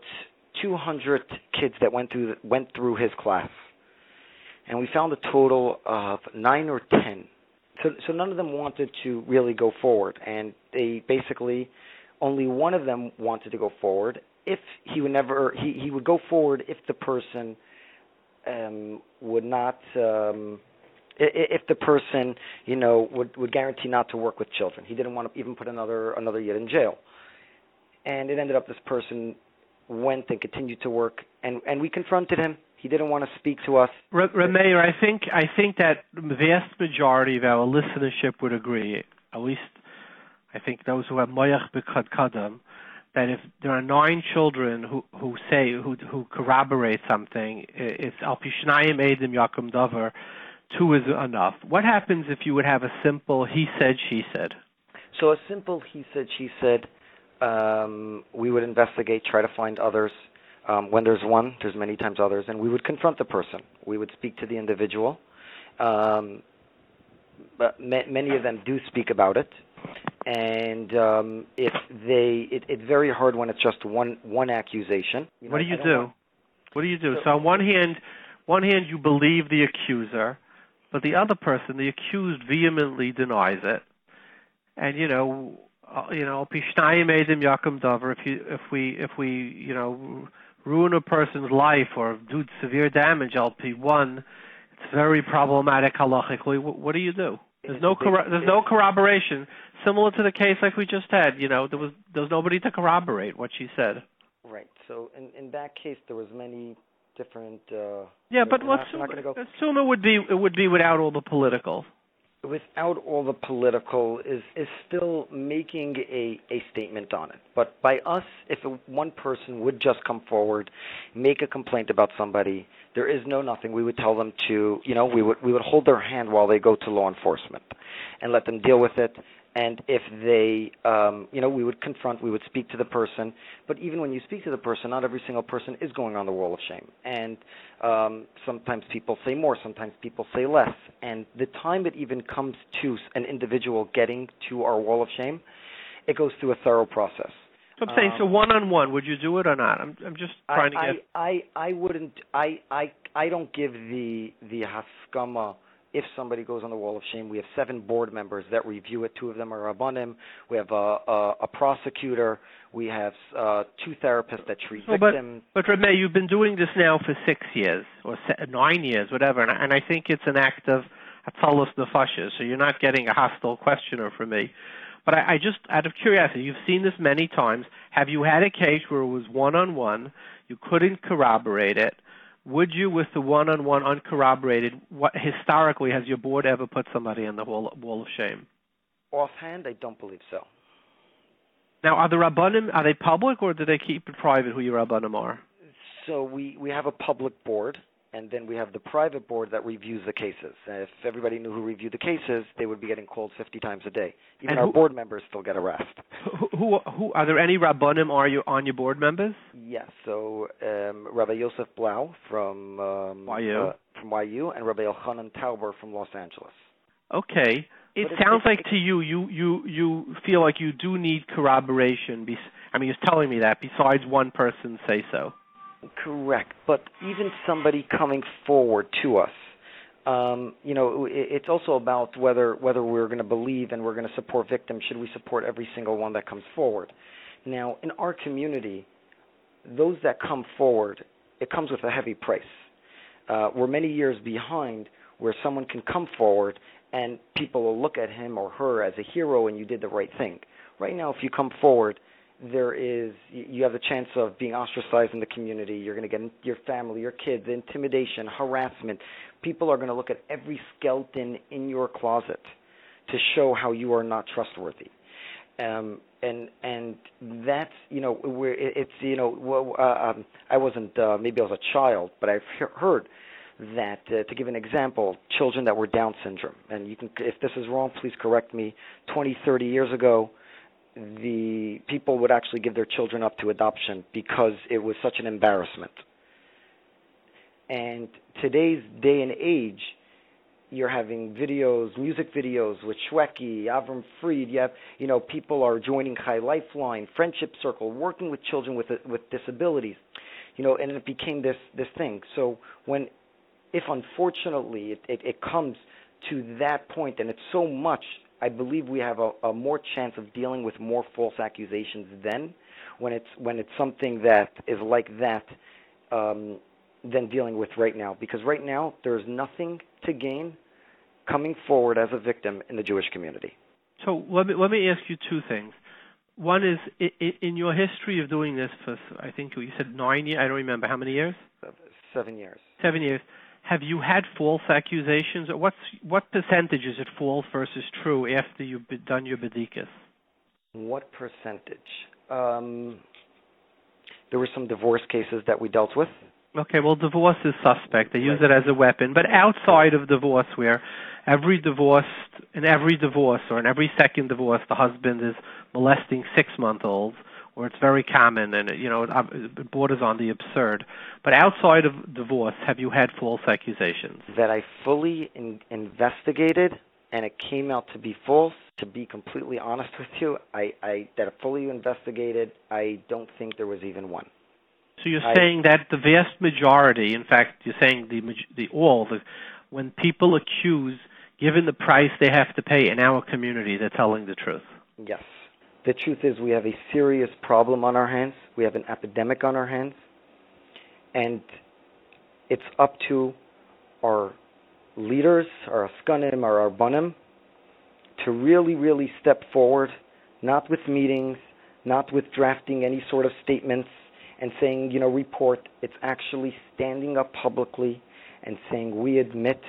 200 kids that went through his class, and we found a total of 9 or 10. So none of them wanted to really go forward, and they basically, only one of them wanted to go forward. If he would go forward if the person would not, if the person would guarantee not to work with children. He didn't want to even put another yid in jail, and it ended up this person went and continued to work, and we confronted him. He didn't want to speak to us. Meir, I think that the vast majority of our listenership would agree, at least I think those who have moyach b'chad kadam, that if there are 9 children who corroborate something, it's al pi shnayim eidim yakum davar, 2 is enough. What happens if you would have a simple he said, she said? So a simple he said, she said, we would investigate, try to find others. When there's one, there's many times others, and we would confront the person. We would speak to the individual. But many of them do speak about it, and it's very hard when it's just one accusation. What do you do? What do you do? So on one hand, you believe the accuser, but the other person, the accused, vehemently denies it, and pishnayim edim yakum davar. If we ruin a person's life or do severe damage, LP1, it's very problematic halachically. What do you do? There's no corroboration. Similar to the case like we just had, there was nobody to corroborate what she said. Right. So in that case, there was many different. But assume it would be without all the political. Without all the political is still making a statement on it. But by us, if one person would just come forward, make a complaint about somebody, there is nothing. We would tell them to, we would hold their hand while they go to law enforcement and let them deal with it. And if they, we would confront, we would speak to the person. But even when you speak to the person, not every single person is going on the wall of shame. And sometimes people say more, sometimes people say less. And the time it even comes to an individual getting to our wall of shame, it goes through a thorough process. So I'm saying, so one-on-one, would you do it or not? I'm just trying to get... I wouldn't, I don't give the haskama. If somebody goes on the wall of shame, we have 7 board members that review it. 2 of them are rabbanim. We have a prosecutor. We have 2 therapists that treat victims. But Rabbi, you've been doing this now for 6 years or 9 years, whatever, and I think it's an act of atzalos nefashos. So you're not getting a hostile questioner from me. But I just, out of curiosity, you've seen this many times. Have you had a case where it was one-on-one, you couldn't corroborate it? Would you, with the one-on-one uncorroborated, historically, has your board ever put somebody on the wall of shame? Offhand, I don't believe so. Now, are the Rabbanim, are they public, or do they keep it private who your Rabbanim are? So we have a public board, and then we have the private board that reviews the cases. And if everybody knew who reviewed the cases, they would be getting called 50 times a day. Even our board members still get harassed. Who are there any Rabbanim on your board members? Yes. So Rabbi Yosef Blau from YU, and Rabbi Elchanan Tauber from Los Angeles. Okay. It sounds like to you feel like you do need corroboration. You're telling me that besides one person say so. Correct, but even somebody coming forward to us, it's also about whether we're going to believe and we're going to support victims. Should we support every single one that comes forward? Now, in our community, those that come forward, it comes with a heavy price. We're many years behind where someone can come forward and people will look at him or her as a hero and you did the right thing. Right now, if you come forward, you have the chance of being ostracized in the community. You're going to get your family, your kids, intimidation, harassment. People are going to look at every skeleton in your closet to show how you are not trustworthy. And that's, I wasn't, maybe I was a child, but I've heard that, to give an example, children that were Down syndrome, and you can, if this is wrong, please correct me, 20, 30 years ago, the people would actually give their children up to adoption because it was such an embarrassment. And today's day and age, you're having videos, music videos with Shweki, Avram Fried. You have, people are joining Chai Lifeline, Friendship Circle, working with children with disabilities, and it became this thing. So if unfortunately it comes to that point, and it's so much, I believe we have a more chance of dealing with more false accusations then, when it's something that is like that, than dealing with right now. Because right now there's nothing to gain coming forward as a victim in the Jewish community. So let me ask you 2 things. One is, in your history of doing this for, I think you said 9 years, I don't remember, how many years? 7 years. 7 years. Have you had false accusations? Or what percentage is it false versus true after you've done your bedikas? What percentage? There were some divorce cases that we dealt with. Okay, well, divorce is suspect. They use it as a weapon. But outside of divorce, where in every divorce or in every second divorce, the husband is molesting 6-month-olds, or it's very common, and it borders on the absurd. But outside of divorce, have you had false accusations? That I fully investigated, and it came out to be false. To be completely honest with you, that I fully investigated, I don't think there was even one. So you're saying that the vast majority, in fact, you're saying when people accuse, given the price they have to pay in our community, they're telling the truth. Yes. The truth is we have a serious problem on our hands. We have an epidemic on our hands. And it's up to our leaders, our askanim, our arbanim, to really, really step forward, not with meetings, not with drafting any sort of statements and saying, report. It's actually standing up publicly and saying, we admit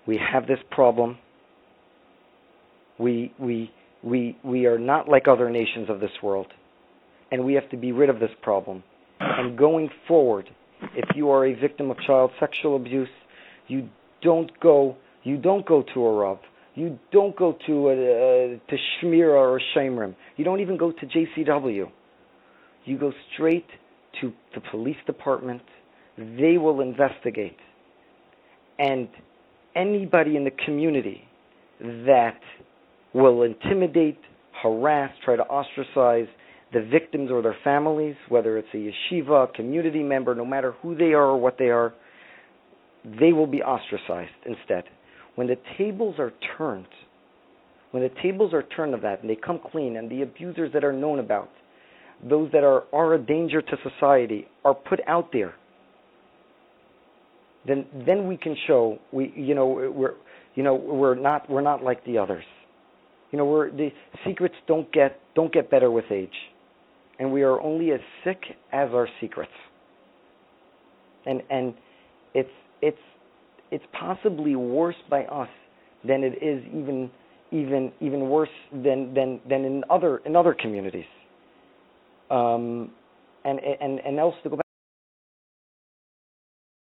we have this problem. We are not like other nations of this world, and we have to be rid of this problem. And going forward, if you are a victim of child sexual abuse, you don't go to a Rav. You don't go to Shmira or Shemrim. You don't even go to JCW. You go straight to the police department. They will investigate. And anybody in the community that will intimidate, harass, try to ostracize the victims or their families, whether it's a yeshiva, a community member, no matter who they are or what they are, they will be ostracized instead. When the tables are turned of that, and they come clean, and the abusers that are known about, those that are a danger to society, are put out there, then we can show we're not like the others. The secrets don't get better with age, and we are only as sick as our secrets. And it's possibly worse by us than it is even worse than in other communities. And else to go back.